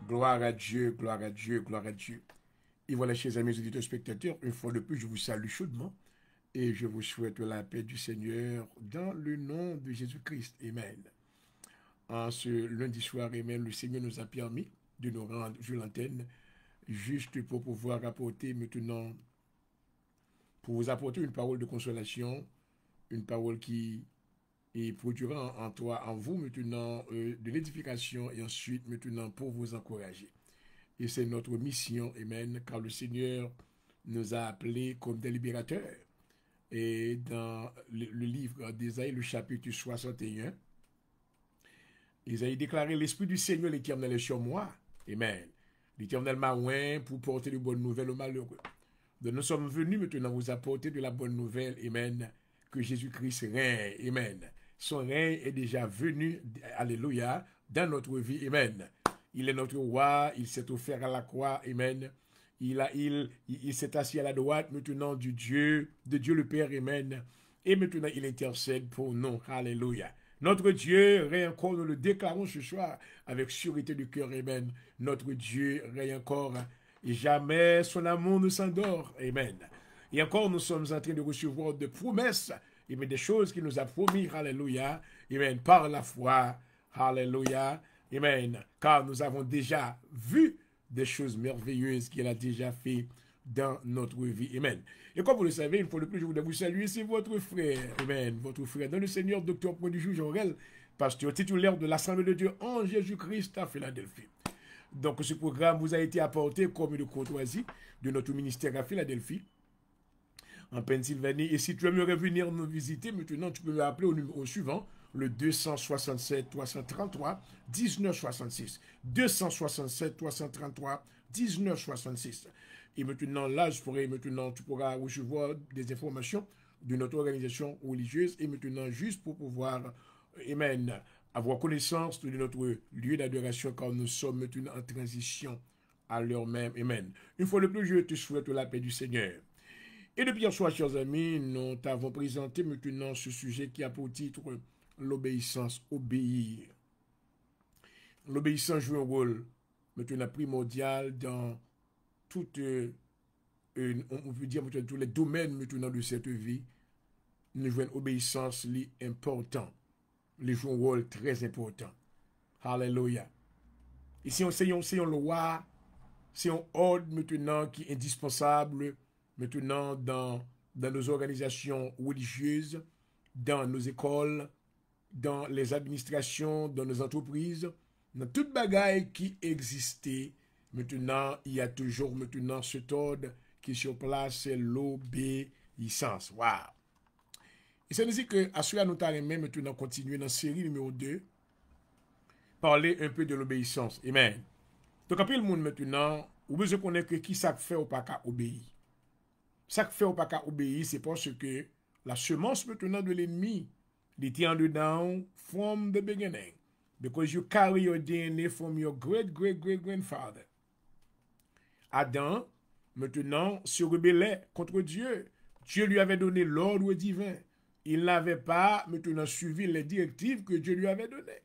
Gloire à Dieu, gloire à Dieu, gloire à Dieu. Et voilà, chers amis auditeurs spectateurs, une fois de plus, je vous salue chaudement et je vous souhaite la paix du Seigneur dans le nom de Jésus-Christ. Amen. En ce lundi soir, amen, le Seigneur nous a permis de nous rendre sur l'antenne juste pour pouvoir apporter maintenant, pour vous apporter une parole de consolation, une parole qui produira en toi, en vous maintenant de l'édification et ensuite maintenant pour vous encourager. Et c'est notre mission, amen, car le Seigneur nous a appelés comme des libérateurs. Et dans le livre d'Ésaïe, le chapitre 61, Ésaïe déclarait: l'Esprit du Seigneur, l'Éternel est sur moi. Amen. L'Éternel m'a oint pour porter de bonnes nouvelles aux malheureux. Donc nous sommes venus maintenant vous apporter de la bonne nouvelle, amen, que Jésus-Christ règne, amen. Son règne est déjà venu, alléluia, dans notre vie, amen. Il est notre roi, il s'est offert à la croix, amen. Il s'est assis à la droite maintenant de Dieu le Père, amen. Et maintenant il intercède pour nous, alléluia. Notre Dieu règne encore, nous le déclarons ce soir avec sûreté du cœur, amen. Notre Dieu règne encore et jamais son amour ne s'endort, amen. Et encore, nous sommes en train de recevoir des promesses, amen, des choses qu'il nous a promis, alléluia, amen, par la foi, alléluia, amen, car nous avons déjà vu des choses merveilleuses qu'il a déjà fait dans notre vie. Amen. Et comme vous le savez, une fois de plus, je voudrais vous saluer. C'est votre frère, amen, votre frère dans le Seigneur, docteur Prodigieux Jorel, pasteur titulaire de l'Assemblée de Dieu en Jésus-Christ à Philadelphie. Donc, ce programme vous a été apporté comme une courtoisie de notre ministère à Philadelphie, en Pennsylvanie. Et si tu aimerais venir nous visiter, maintenant, tu peux me appeler au numéro suivant, le 267 333 1966. 267 333 1966. Et maintenant, là, tu pourras recevoir des informations de notre organisation religieuse et maintenant, juste pour pouvoir, amen, avoir connaissance de notre lieu d'adoration car nous sommes maintenant en transition à l'heure même, amen. Une fois de plus, je te souhaite la paix du Seigneur. Et depuis hier soir, chers amis, nous t'avons présenté maintenant ce sujet qui a pour titre l'obéissance, obéir. L'obéissance joue un rôle maintenant primordial dans toute, on peut dire tous les domaines maintenant de cette vie. Nous jouons une obéissance important, les joue un rôle très important. Alléluia. Et si on sait une loi, c'est un ordre maintenant qui est indispensable maintenant dans nos organisations religieuses, dans nos écoles, dans les administrations, dans nos entreprises, dans toute bagaille qui existait. Maintenant, il y a toujours maintenant cet ordre qui est sur place, c'est l'obéissance. Wow! Et c'est ainsi que, à cela, nous allons maintenant continuer dans la série numéro 2, parler un peu de l'obéissance. Amen. Donc, après le monde maintenant, vous besoin connaître qui ça fait ou pas qu'à obéir. Ça fait ou pas qu'à obéir, c'est parce que la semence maintenant de l'ennemi, il était en dedans from the beginning. Because you carry your DNA from your great-great-great-grandfather. Adam, maintenant, se rebellait contre Dieu. Dieu lui avait donné l'ordre divin. Il n'avait pas, maintenant, suivi les directives que Dieu lui avait données.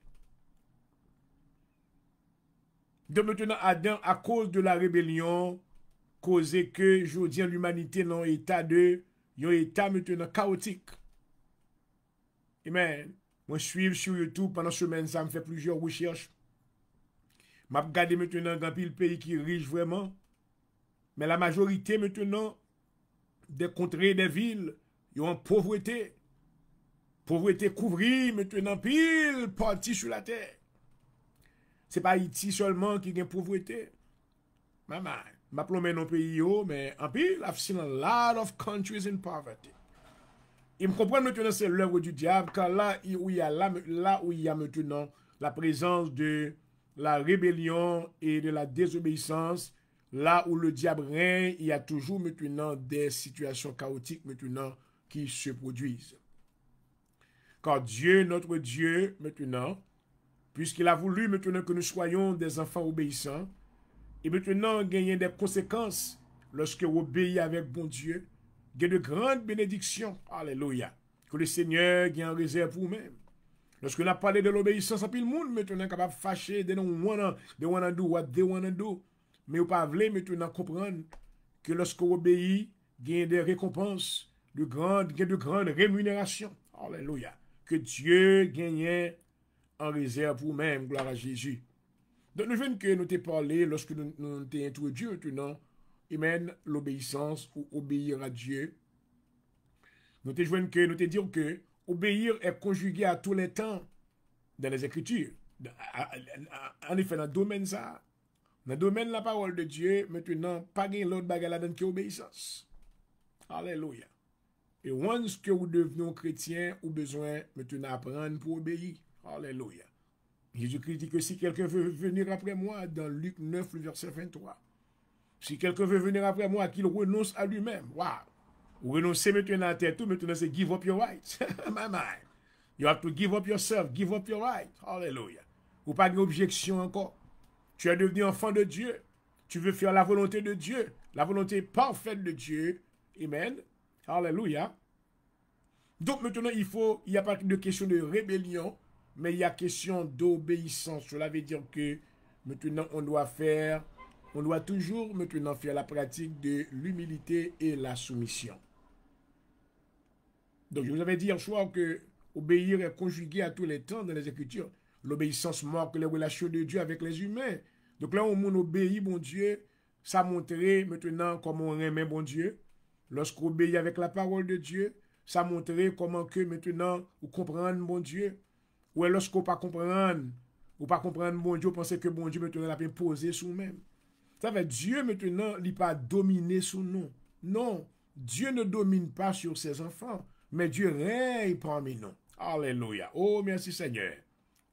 Donc maintenant, Adam, à cause de la rébellion, causait que, je dis, l'humanité dans un état maintenant chaotique. Amen. Moi, je suis sur YouTube pendant semaine, ça me fait plusieurs recherches. Je regarde maintenant dans le pays qui est riche vraiment. Mais la majorité maintenant des contrées, des villes, ils ont pauvreté. Pauvreté couvrie maintenant pile partie sur la terre. Ce n'est pas Haïti seulement qui a pauvreté. Maman, je plombe dans le pays, mais en pile, I've seen a lot of countries in poverty. Ils me comprennent maintenant, c'est l'œuvre du diable, car là où il y a maintenant la présence de la rébellion et de la désobéissance, là où le diable règne, il y a toujours maintenant des situations chaotiques maintenant qui se produisent. Car Dieu, notre Dieu, maintenant, puisqu'il a voulu maintenant que nous soyons des enfants obéissants, et maintenant gagner des conséquences lorsque vous obéissez avec bon Dieu, il y a de grandes bénédictions, alléluia, que le Seigneur a en réserve pour vous-même. Lorsque on a parlé de l'obéissance, puis le monde maintenant est capable de fâcher, they wanna do what they wanna do. Mais vous ne pouvez pas maintenant comprendre que lorsque vous obéissez, il y a des récompenses, de grandes rémunérations, alléluia, que Dieu gagne en réserve pour vous-même, gloire à Jésus. Donc nous venons que nous t'ai parlé lorsque nous t'ai introduit maintenant, amen, l'obéissance ou obéir à Dieu. Nous t'ai joué que nous t'ai dit que obéir est conjugué à tous les temps dans les Écritures. En effet, dans le domaine ça, dans le domaine de la parole de Dieu, maintenant, pas de l'autre bagarre là-dedans qui est obéissance. Alléluia. Et once que vous devenez chrétien, vous avez besoin maintenant d'apprendre pour obéir. Alléluia. Jésus-Christ dit que si quelqu'un veut venir après moi, dans Luc 9, le verset 23, si quelqu'un veut venir après moi, qu'il renonce à lui-même. Wow. Vous renoncez maintenant à tête tout, maintenant c'est give up your rights. My mind. You have to give up yourself, give up your right. Hallelujah. Ou pas d'objection encore. Tu es devenu enfant de Dieu. Tu veux faire la volonté de Dieu, la volonté parfaite de Dieu. Amen. Hallelujah. Donc maintenant, il n'y a pas de question de rébellion, mais il y a question d'obéissance. Cela veut dire que maintenant, on doit toujours maintenant faire la pratique de l'humilité et la soumission. Donc je vous avais dit hier soir que obéir est conjugué à tous les temps dans les Écritures. L'obéissance marque les relations de Dieu avec les humains. Donc là où on obéit, bon Dieu, ça montrait maintenant comment on aimait bon Dieu. Lorsqu'on obéit avec la parole de Dieu, ça montrait comment que maintenant on comprend bon Dieu. Ou lorsqu'on pas comprendre, ou pas comprendre bon Dieu, on pensait que bon Dieu maintenant l'a posé sur nous-mêmes. Ça fait Dieu maintenant, il pas dominer sur nous. Non, Dieu ne domine pas sur ses enfants, mais Dieu règne parmi nous. Alléluia. Oh, merci Seigneur.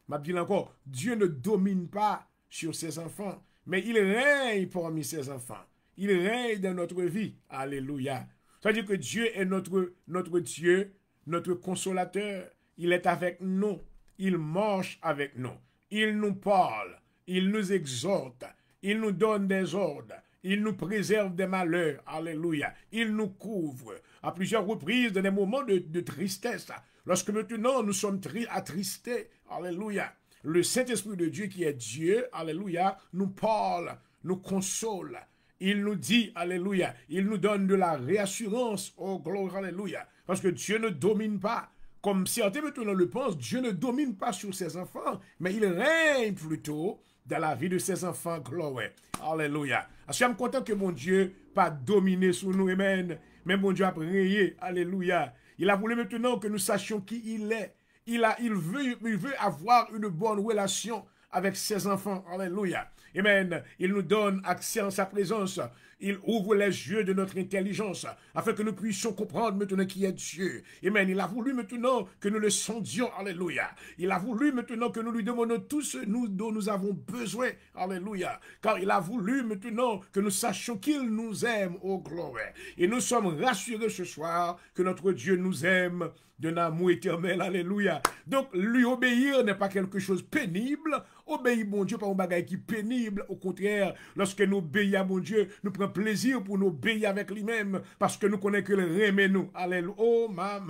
M'a dit encore, Dieu ne domine pas sur ses enfants, mais il règne parmi ses enfants. Il règne dans notre vie. Alléluia. Ça veut dire que Dieu est notre Dieu, notre consolateur. Il est avec nous. Il marche avec nous. Il nous parle. Il nous exhorte. Il nous donne des ordres. Il nous préserve des malheurs. Alléluia. Il nous couvre à plusieurs reprises dans des moments de tristesse. Lorsque maintenant nous sommes attristés. Alléluia. Le Saint-Esprit de Dieu qui est Dieu, alléluia, nous parle, nous console. Il nous dit, alléluia, il nous donne de la réassurance, oh gloire, alléluia. Parce que Dieu ne domine pas, comme certains maintenant le pensent, Dieu ne domine pas sur ses enfants, mais il règne plutôt dans la vie de ses enfants, gloire, alléluia. Je suis content que mon Dieu pas dominé sur nous, amen, mais mon Dieu a régné, alléluia. Il a voulu maintenant que nous sachions qui il est. Il veut avoir une bonne relation avec ses enfants. Alléluia. Amen. Il nous donne accès en sa présence. Il ouvre les yeux de notre intelligence afin que nous puissions comprendre maintenant qui est Dieu. Amen. Il a voulu maintenant que nous le sondions. Alléluia. Il a voulu maintenant que nous lui demandons tout ce dont nous avons besoin. Alléluia. Car il a voulu maintenant que nous sachions qu'il nous aime. Oh gloire. Et nous sommes rassurés ce soir que notre Dieu nous aime d'un amour éternel. Alléluia. Donc, lui obéir n'est pas quelque chose de pénible. Obéir, mon Dieu, pas un bagage qui est pénible. Au contraire, lorsque nous obéissons à mon Dieu, nous prenons plaisir pour nous obéir avec lui-même parce que nous connaissons que le remet nous. Alléluia. Oh, my.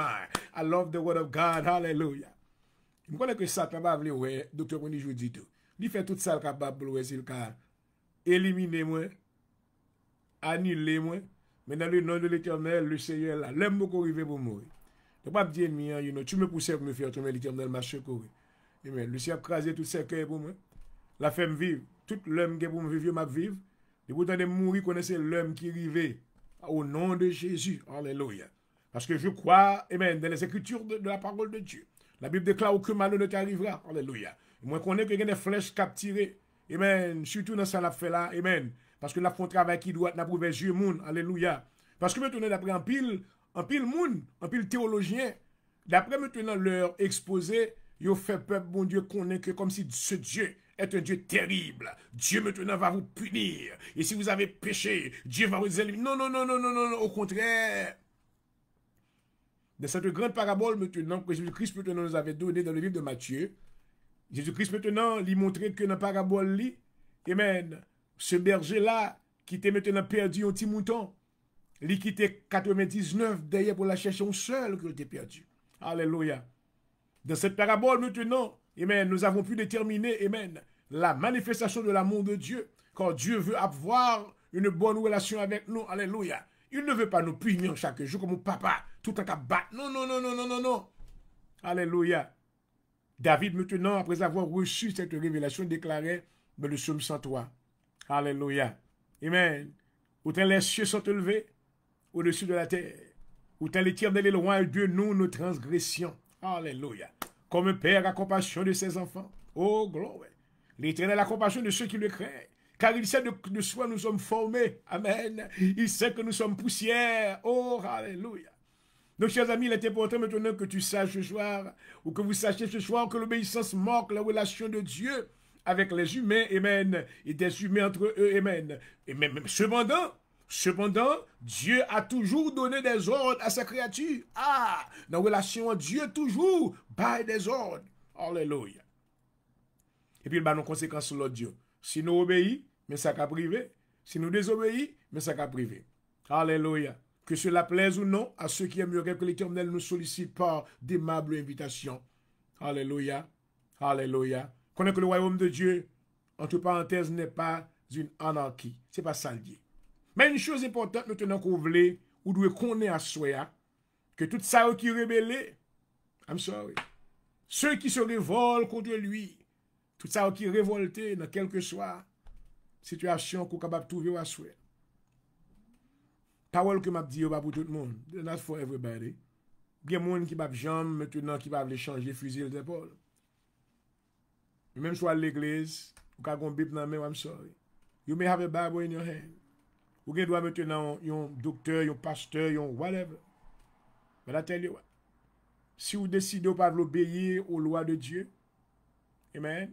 I love the word of God. Alléluia. Je connais que Satan va venir, ouais, docteur Moni, je vous dis tout. Il fait tout ça capable, ouais, s'il a éliminé moi, annulé moi. Mais dans le nom de l'Éternel, le Seigneur, là, l'aime beaucoup arriver pour mourir. Tu ne peux pas dire, tu me poussais pour me faire tomber l'Éternel, ma secours. Amen. Le Seigneur a crasé tout ce cœur pour moi. La femme vivre. Tout l'homme qui est pour me vivre, m'a vivre. Et vous de mourir, connaissez l'homme qui arrivait. Au nom de Jésus. Alléluia. Parce que je crois, amen, dans les Écritures de la parole de Dieu. La Bible déclare aucun malheur ne t'arrivera. Alléluia. Moi, je connais que il y a des flèches capturées. Amen. Surtout dans ça, la fait là. Amen. Parce que la font travail qui doit n'approuver Dieu, monde. Alléluia. Parce que maintenant, d'après un pile monde, un pile théologien, d'après maintenant leur exposé, ils ont fait peuple, bon Dieu, connaît que comme si ce Dieu est un Dieu terrible. Dieu maintenant va vous punir. Et si vous avez péché, Dieu va vous éliminer. Non, non, non, non, non, non, non, au contraire. Dans cette grande parabole maintenant que Jésus-Christ maintenant nous avait donné dans le livre de Matthieu, Jésus-Christ maintenant lui montrait que dans la parabole, amen, ce berger-là qui était maintenant perdu un petit mouton, il quittait 99 derrière pour la chercher un seul qui était perdu. Alléluia. Dans cette parabole maintenant, amen, nous avons pu déterminer, amen, la manifestation de l'amour de Dieu. Quand Dieu veut avoir une bonne relation avec nous, alléluia. Il ne veut pas nous punir chaque jour comme un papa, tout en cas battre. Non, non, non, non, non, non, non. Alléluia. David maintenant, après avoir reçu cette révélation, déclarait dans le psaume 103. Alléluia. Amen. Autant les cieux sont élevés au-dessus de la terre. Autant l'Éternel est loin de nous, nos transgressions. Alléluia. Comme un père a compassion de ses enfants. Oh, gloire. L'Éternel a compassion de ceux qui le craignent. Car il sait de soi nous sommes formés. Amen. Il sait que nous sommes poussière. Oh, alléluia. Donc, chers amis, il est important maintenant que tu saches ce soir, ou que vous sachiez ce soir, que l'obéissance marque la relation de Dieu avec les humains, amen, et des humains entre eux, amen. Et même cependant, Dieu a toujours donné des ordres à sa créature. Ah, dans la relation à Dieu, toujours, bail des ordres. Alléluia. Et puis, il y a nos conséquences sur l'autre Dieu. Si nous obéissons, mais ça qu'a privé. Si nous désobéissons, mais ça qu'a privé. Alléluia. que cela plaise ou non à ceux qui aimeraient que l'Éternel nous sollicite par d'aimables invitations. Alléluia. Alléluia. Connaît que le royaume de Dieu, entre parenthèses, n'est pas une anarchie. Ce n'est pas ça le dit. Mais une chose importante, nous tenons qu'on voulait, ou doit connaître à soi, que tout ça qui est rebellé, I'm sorry, ceux qui se révoltent contre lui, tout ça qui est révolté dans quelque soit situation qu'on est capable de trouver à soi. Parole que m'a dit pas pour tout le monde, not for everybody. Il y a des gens qui ne jamais maintenant qui va changer fusil d'épaule. Même soit à l'église, ou avez une Bible dans la main, I'm sorry. You may have a Bible in your hand. Ou vous doit maintenant un docteur, un pasteur, un whatever. But I tell you what. Si vous décidez de ne pas obéir aux lois de Dieu, amen,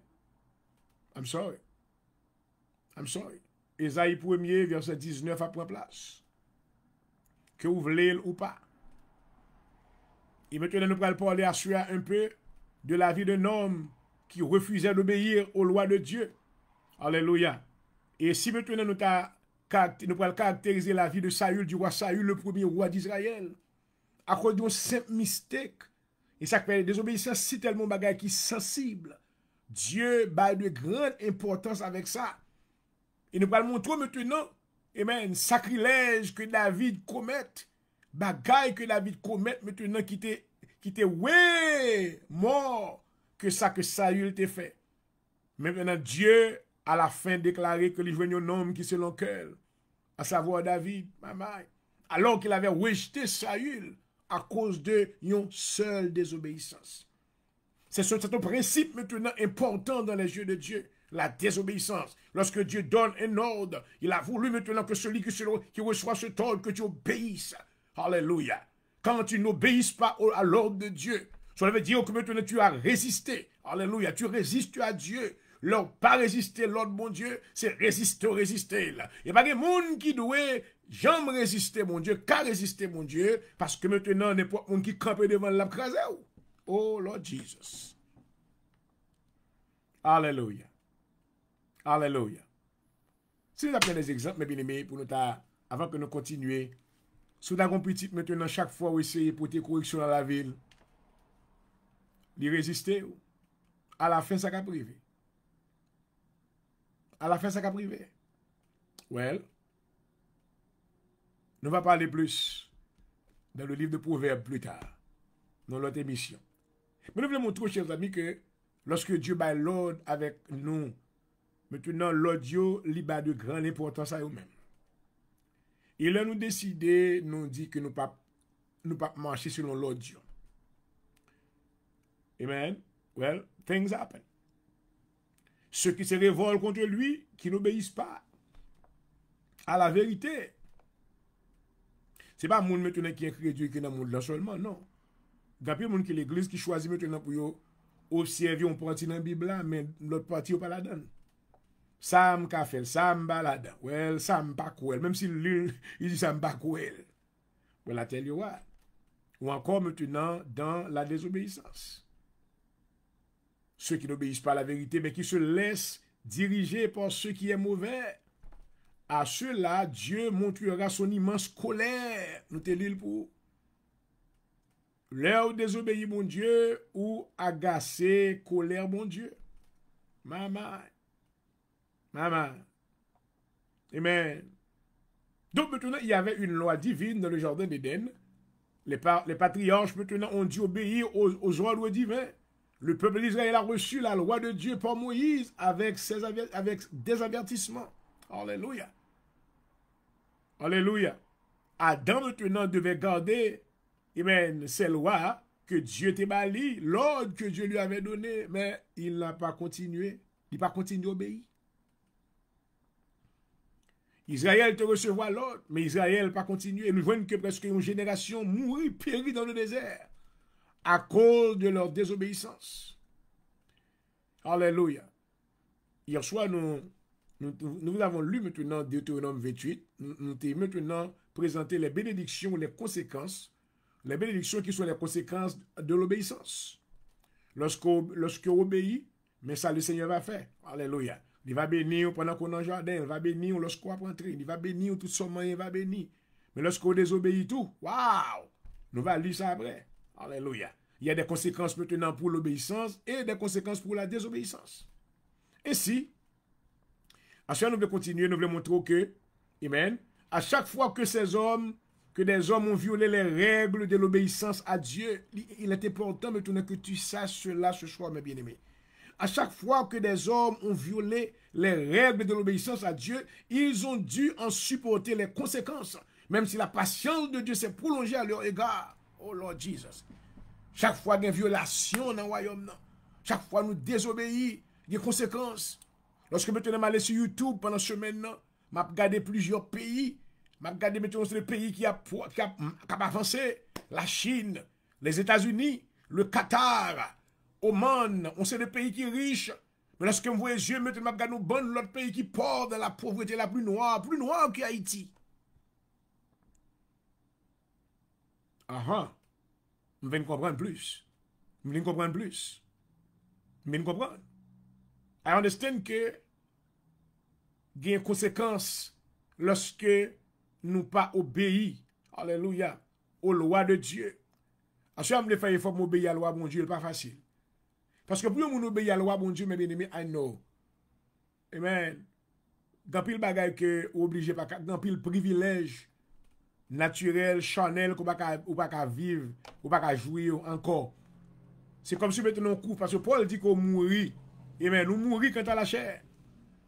I'm sorry. I'm sorry. Ésaïe 1er, verset 19 à prendre place. Que vous voulez ou pas. Et maintenant, nous allons parler à soi un peu de la vie d'un homme qui refusait d'obéir aux lois de Dieu. Alléluia. Et si maintenant nous allons caractériser la vie de Saül, du roi Saül, le premier roi d'Israël, à cause d'un simple mistake, et ça fait désobéissance si tellement bagaille qui est sensible, Dieu a de grande importance avec ça. Et nous allons montrer maintenant, amen, sacrilège que David commette, bagaille que David commette maintenant qui était ouais mort que ça que Saül t'a fait. Maintenant Dieu à la fin déclaré que il venait un homme qui selon cœur, à savoir David, alors qu'il avait rejeté Saül à cause de une seule désobéissance. C'est un principe maintenant important dans les yeux de Dieu. La désobéissance. Lorsque Dieu donne un ordre, il a voulu maintenant que celui qui reçoit cet ordre, que tu obéisses. Alléluia. Quand tu n'obéisses pas à l'ordre de Dieu, ça veut dire que maintenant tu as résisté. Alléluia. Tu résistes à Dieu. Leur pas résister l'ordre mon Dieu, c'est résister. Il n'y a pas de monde qui doit jamais résister mon Dieu, qu'à résister mon Dieu, parce que maintenant n'importe monde qui campe devant la crasé. Oh Lord Jesus. Alléluia. Alléluia. Si nous avons des exemples, mes bien-aimés, pour nous avant que nous continuions, si nous avons petit maintenant chaque fois où essayer pour tes corrections dans la ville, les résister, à la fin ça va privé. À la fin ça va privé. Well, nous allons parler plus dans le livre de Proverbes plus tard, dans notre émission. Mais nous voulons montrer, chers amis, que lorsque Dieu bat l'ordre avec nous, maintenant l'audio liba de grande importance à eux-mêmes. Il a nous décidé, nous dit que nous ne pas marcher selon l'audio. Amen. Well, things happen. Ceux qui se révoltent contre lui, qui n'obéissent pas à la vérité. Ce n'est pas le monde maintenant qui est crédule qui est dans le monde là seulement, non. Il y a des gens qui l'église qui choisit maintenant pour observer un parti dans la Bible là, mais l'autre parti n'est pas là-dedans. Ça m'a fait, ça m'a balade. Well, ça m'a pas quoi. Même si il dit ça m'a pas quoi. Well, I tell you what. Ou encore maintenant dans la désobéissance. Ceux qui n'obéissent pas à la vérité, mais qui se laissent diriger par ceux qui est mauvais. À ceux-là, Dieu montrera son immense colère. Nous te lisons pour l'heure désobéir mon Dieu ou agacer colère mon Dieu. Maman. Amen. Donc maintenant, il y avait une loi divine dans le jardin d'Éden. Les patriarches maintenant ont dû obéir aux ordres divins. Le peuple d'Israël a reçu la loi de Dieu par Moïse avec des avertissements. Alléluia. Alléluia. Adam maintenant devait garder ces lois que Dieu t'a bali, l'ordre que Dieu lui avait donné, mais il n'a pas continué. Il n'a pas continué à obéir. Israël te recevra l'ordre, mais Israël n'a pas continué. Nous voyons que presque une génération mourit, périt dans le désert à cause de leur désobéissance. Alléluia. Hier soir, nous avons lu maintenant Deutéronome 28. Nous avons maintenant présenté les bénédictions, les conséquences. Les bénédictions qui sont les conséquences de l'obéissance. Lorsqu'on obéit, mais ça le Seigneur va faire. Alléluia. Il va bénir pendant qu'on est en jardin. Il va bénir lorsqu'on va rentrer. Il va bénir tout son moyen, il va bénir. Mais lorsqu'on désobéit tout, waouh, nous allons lire ça après. Alléluia. Il y a des conséquences maintenant pour l'obéissance et des conséquences pour la désobéissance. Ainsi, ensuite nous voulons continuer, nous voulons montrer que, amen, à chaque fois que des hommes ont violé les règles de l'obéissance à Dieu, il est important maintenant que tu saches cela ce soir, mes bien-aimés. À chaque fois que des hommes ont violé les règles de l'obéissance à Dieu, ils ont dû en supporter les conséquences, même si la patience de Dieu s'est prolongée à leur égard. Oh Lord Jesus. Chaque fois qu'il y a une violation dans le royaume, chaque fois nous désobéissons, il y a des conséquences. Lorsque maintenant je suis sur YouTube pendant ce semaine, je regardé plusieurs pays, je regardé maintenant les pays qui a avancé, la Chine, les États-Unis, le Qatar, Oman, on sait des pays qui sont riches. Mais lorsque je vois les yeux, maintenant, je regarde nos bonnes, l'autre pays qui porte dans la pauvreté la plus noire que Haïti. Je viens de comprendre plus. Je viens de comprendre plus. Je viens de comprendre. I understand que il y a une conséquence lorsque nous pas obéis, alléluia, aux lois de Dieu. Ensuite, je vais faire effort pour obéir à la loi de mon Dieu, ce n'est pas facile. Parce que pour nous obéir à la loi de mon Dieu, mes bien-aimés, I know. Amen. Dans pile bagay que obligé pas, dans pile privilège naturel, charnel, qu'on pas vivre, ou pas jouer encore. C'est comme si maintenant on court, parce que Paul dit qu'on mourit. Amen. Nous mourir quand à la chair.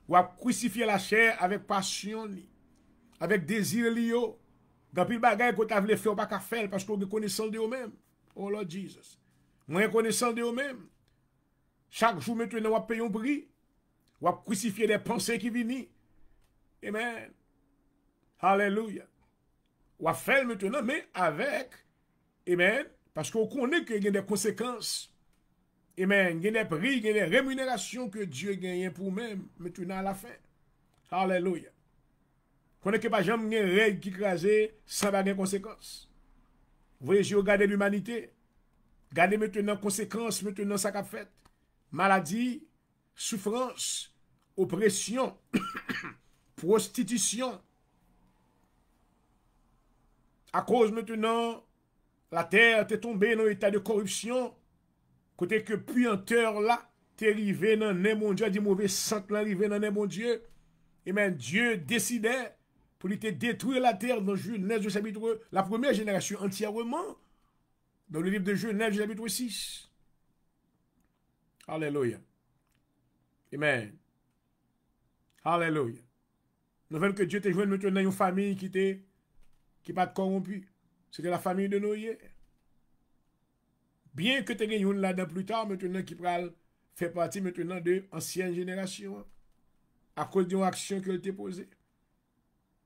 Ou à crucifier la chair avec passion, avec désir lié. Dans pile bagay qu'on t'a voulu faire, ou pas qu'à faire, parce qu'on est connaissant de eux-mêmes. Oh Lord Jesus. Moi, connaissant de eux-mêmes. Chaque jour maintenant, on va payer un prix. On va crucifier des pensées qui viennent. Amen. Hallelujah. On va faire maintenant, mais avec, amen, parce qu'on connaît qu'il y a des conséquences. Amen. Il y a des prix, il y a des rémunérations que Dieu gagne pour même, maintenant à la fin. Hallelujah. On connaît que pas jamais une règle qui crase sans avoir de conséquences. Vous voyez, j'ai regardé l'humanité. Regardez maintenant les conséquences, maintenant ça qu'a fait. Maladie, souffrance, oppression, prostitution. À cause maintenant, la terre est tombée dans un état de corruption. Côté que puanteur là, t'es arrivé dans le mon Dieu, dit mauvais sang arrivé dans le mon Dieu. Et même Dieu décidait pour lui détruire la terre dans Genèse du chapitre, la première génération entièrement. Dans le livre de Genèse du chapitre 6. Alléluia. Amen. Alléluia. Nous voulons que Dieu te joigne maintenant une famille qui pas corrompue. C'était la famille de Noé. Bien que tu aies une là-dedans plus tard, maintenant qui fait partie maintenant de l'ancienne génération. À cause d'une action qu'elle t'a posée.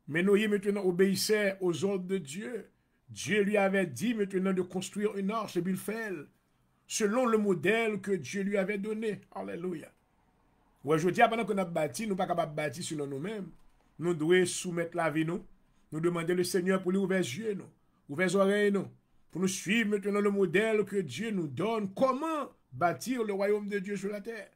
Mais Noé maintenant obéissait aux ordres de Dieu. Dieu lui avait dit maintenant de construire une arche, et il fait selon le modèle que Dieu lui avait donné. Alléluia. Ouais, je dis, pendant qu'on a bâti, nous ne sommes pas capables de bâtir selon nous-mêmes. Nous devons soumettre la vie, nous. Nous demander le Seigneur pour lui ouvrir les yeux, nous. Ouvrir les oreilles, nous. Pour nous suivre maintenant le modèle que Dieu nous donne. Comment bâtir le royaume de Dieu sur la terre.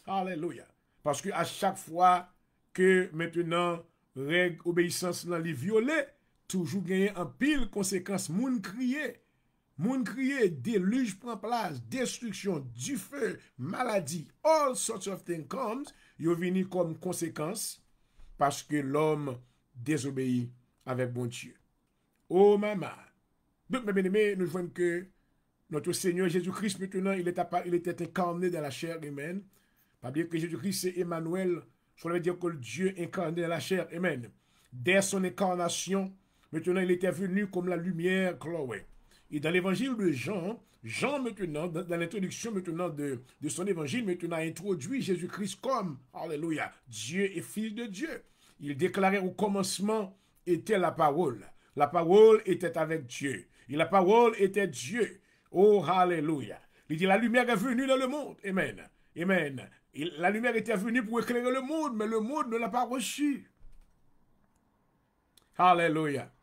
Alléluia. Parce que à chaque fois que maintenant, règle obéissance dans les violets, toujours gagner en pile conséquence. Moun crier, déluge prend place, destruction, du feu, maladie, all sorts of things comes, yo vini comme conséquence parce que l'homme désobéit avec bon Dieu. Oh maman. Donc mes bien-aimés, nous voyons que notre Seigneur Jésus-Christ maintenant, il était incarné dans la chair humaine. Pas bien que Jésus-Christ c'est Emmanuel, ça veut dire que Dieu incarné dans la chair. Amen. Dès son incarnation, maintenant il était venu comme la lumière Chloé. Et dans l'évangile de Jean, maintenant, dans l'introduction maintenant de son évangile, maintenant a introduit Jésus-Christ comme, alléluia, Dieu et Fils de Dieu. Il déclarait au commencement était la parole. La parole était avec Dieu. Et la parole était Dieu. Oh, alléluia. Il dit, la lumière est venue dans le monde. Amen. Amen. La lumière était venue pour éclairer le monde, mais le monde ne l'a pas reçu. Alléluia.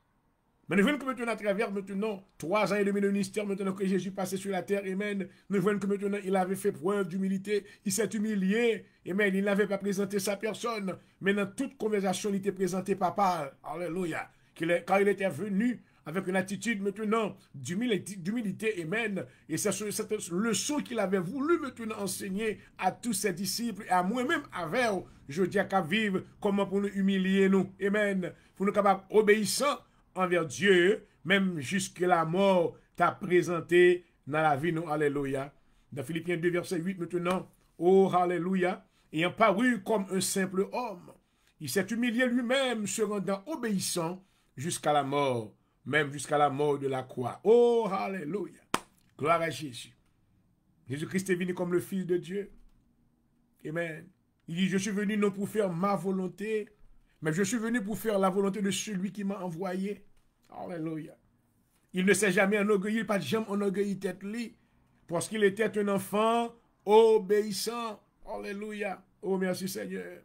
Mais nous voyons que maintenant, à travers maintenant 3 ans et demi de ministère, maintenant que Jésus passait sur la terre, amen, nous voyons que maintenant il avait fait preuve d'humilité, il s'est humilié, amen, il n'avait pas présenté sa personne, mais dans toute conversation, il était présenté papa, alléluia. car il était venu avec une attitude maintenant d'humilité, amen. Et c'est cette leçon qu'il avait voulu maintenant enseigner à tous ses disciples et à moi-même avec, je dis qu'à vivre comment pour nous humilier nous, amen. Pour nous capables obéissants envers Dieu, même jusqu'à la mort t'a présenté dans la vie nous, alléluia. Dans Philippiens 2 verset 8 maintenant, oh alléluia, ayant paru comme un simple homme, il s'est humilié lui-même, se rendant obéissant jusqu'à la mort, même jusqu'à la mort de la croix. Oh, alléluia. Gloire à Jésus. Jésus-Christ est venu comme le Fils de Dieu. Amen. Il dit, je suis venu non pour faire ma volonté, mais je suis venu pour faire la volonté de celui qui m'a envoyé. Alléluia. Il ne s'est jamais enorgueilli, pas de jamais enorgueilli tête lui, parce qu'il était un enfant obéissant. Alléluia. Oh, merci Seigneur.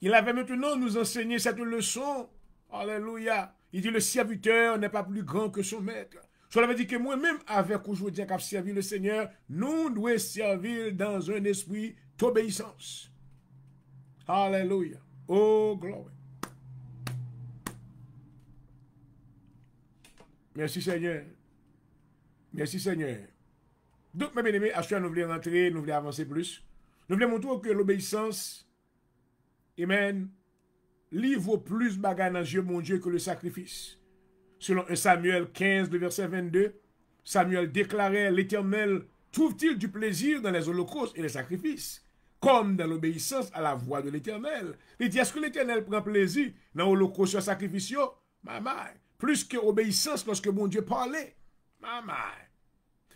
Il avait maintenant nous enseigné cette leçon. Alléluia. Il dit, le serviteur n'est pas plus grand que son maître. Cela veut dire que moi-même, avec aujourd'hui, qui servi le Seigneur, nous devons servir dans un esprit d'obéissance. Alléluia. Oh, gloire. Merci Seigneur. Merci Seigneur. Donc, mes bien-aimés, à ce nous voulons rentrer, nous voulons avancer plus. Nous voulons montrer que l'obéissance, amen, lui vaut plus bagarre dans Dieu, mon Dieu, que le sacrifice. Selon 1 Samuel 15, le verset 22, Samuel déclarait, l'Éternel trouve-t-il du plaisir dans les holocaustes et les sacrifices, comme dans l'obéissance à la voix de l'Éternel. Il dit, est-ce que l'Éternel prend plaisir dans l'holocauste et les sacrifices? Maman, plus que obéissance lorsque mon Dieu parlait. Maman.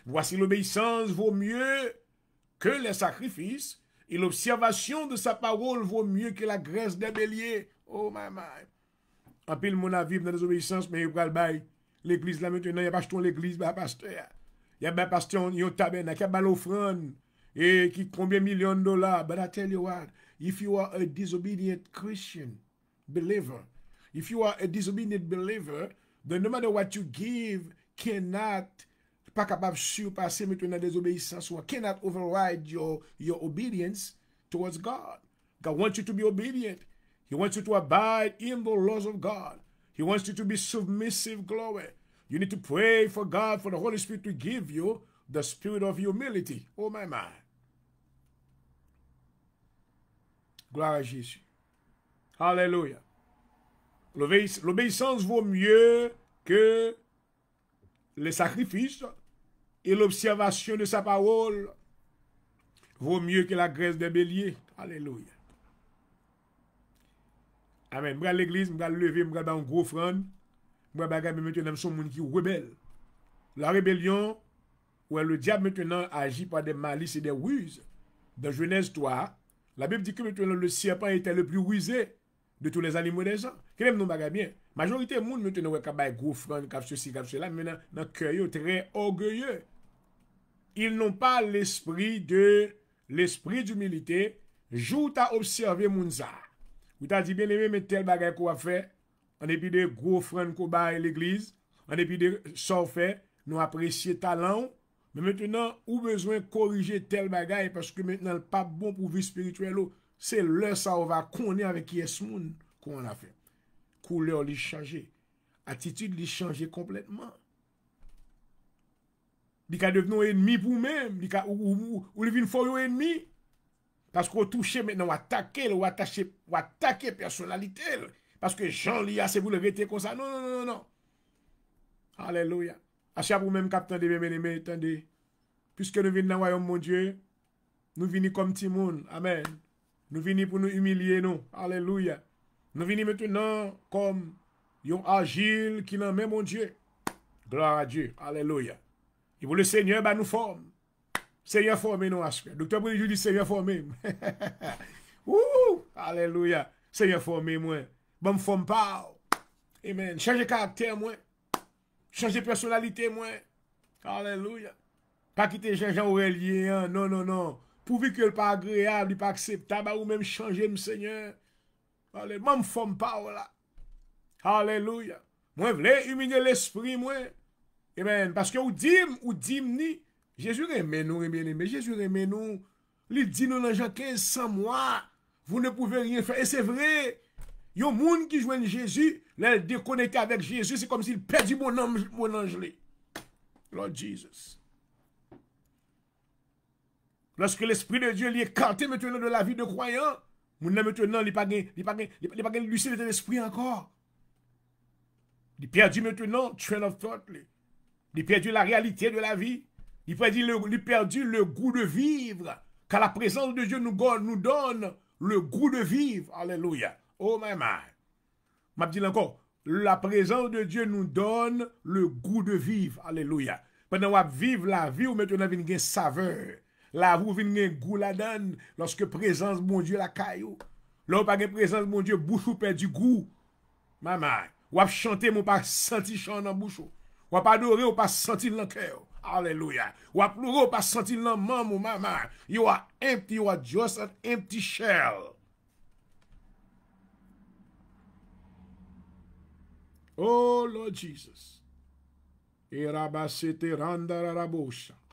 Voici l'obéissance vaut mieux que les sacrifices, et l'observation de sa parole vaut mieux que la graisse des béliers. Oh, maman. En pile, mon avis, dans les obéissances, mais il y a l'église là maintenant, il n'y a pas acheté l'église, il y a pasteur. Il y a un pasteur, il y a un tabernacle, il y a l'offrande, et qui combien de millions de dollars. But I tell you what, if you are a disobedient Christian believer, if you are a disobedient believer, then no matter what you give, cannot, pas capable de surpasser maintenant la désobéissance, or cannot override your obedience towards God. God wants you to be obedient. He wants you to abide in the laws of God. He wants you to be submissive, glory. You need to pray for God, for the Holy Spirit to give you the spirit of humility. Oh my. Gloire à Jésus. Alléluia. L'obéissance vaut mieux que les sacrifices, et l'observation de sa parole vaut mieux que la graisse des béliers. Alléluia. Amen. Je vais à l'église, je vais lever, je vais faire un gros offrande. Je vais regarder maintenant son monde qui est rebelle. La rébellion, où le diable maintenant agit par des malices et des ruses. Dans Genèse 3, la Bible dit que maintenant le serpent était le plus rusé de tous les animaux des gens. Quel nous bagarre bien. Majorité des gens maintenant qui ont gros offrande, qui ont ceci, qui ont cela, maintenant dans le cœur très orgueilleux. Ils n'ont pas l'esprit d'humilité. Joue à observer Mounza. Vous t'as dit bien aimé, mais tel bagage qu'on a fait, en dépit de gros offrandes qu'on a l'église, en dépit de ça fait, nous apprécions talent, mais maintenant, ou besoin de corriger tel bagage parce que maintenant, pas bon pour vie spirituelle, c'est là ça on va connaître avec qui est ce monde qu'on a fait. Couleur lui changer, attitude lui changer complètement. Il a devenu ennemi pour même, ou il vient faire un ennemi. Parce qu'on touche maintenant, on attaque personnalité. Parce que Jean Lia, c'est vous le rester comme ça. Non. Alléluia. À chaque vous même captain de bien-aimés, attendez. Puisque nous venons dans le royaume, mon Dieu, nous venons comme Timon. Amen. Nous venons pour nous humilier, nous. Alléluia. Nous venons maintenant comme un agile qui n'en met, mon Dieu. Gloire à Dieu. Alléluia. Et pour le Seigneur, nous forme. Seigneur formé nous aspect. Docteur Brigitte dit Seigneur formé. Ouh, alléluia. Seigneur formé moi. Bon me forme pas. Amen. Changer caractère moi. Changer personnalité moi. Alléluia. Pas quitter Jean-Jean Aurélien. Non. Pourvu que le pas agréable, pas acceptable ou même changer me Seigneur. Alléluia. Bon me forme pas là. Alléluia. Moi voulais humilier l'esprit moi. Amen. Parce que ou dit ni Jésus aime nous, bien-aimés. Jésus aime nous. Il dit nous dans Jean 15, sans moi, vous ne pouvez rien faire. Et c'est vrai. Il y a des gens qui joignent Jésus, là, il déconnecté avec Jésus, c'est comme s'il perdit mon ange. Lord Jesus. Lorsque l'Esprit de Dieu l'est écarté maintenant de la vie de croyant, mon maintenant, il n'a pas de lucidité d'esprit encore. Il perdu maintenant train of thought. Il perdu la réalité de la vie. Il perdu le goût de vivre. Car la présence de Dieu nous donne le goût de vivre. Alléluia. Oh my my. M'a dit encore, la présence de Dieu nous donne le goût de vivre. Alléluia. Pendant qu'on vivre la vie, ou maintenant vient une saveur. La vie vient un goût la donne lorsque présence mon Dieu la caillou. Là, pas de présence mon Dieu, bouche ou perd du goût. Maman, ou chanter, mon pas senti chant dans bouche. Ou pas adorer, ou pas senti dans le cœur. Alléluia. Ou pleurer, ou pas senti dans le maman, maman. You are empty, you are just an empty shell. Oh Lord Jesus.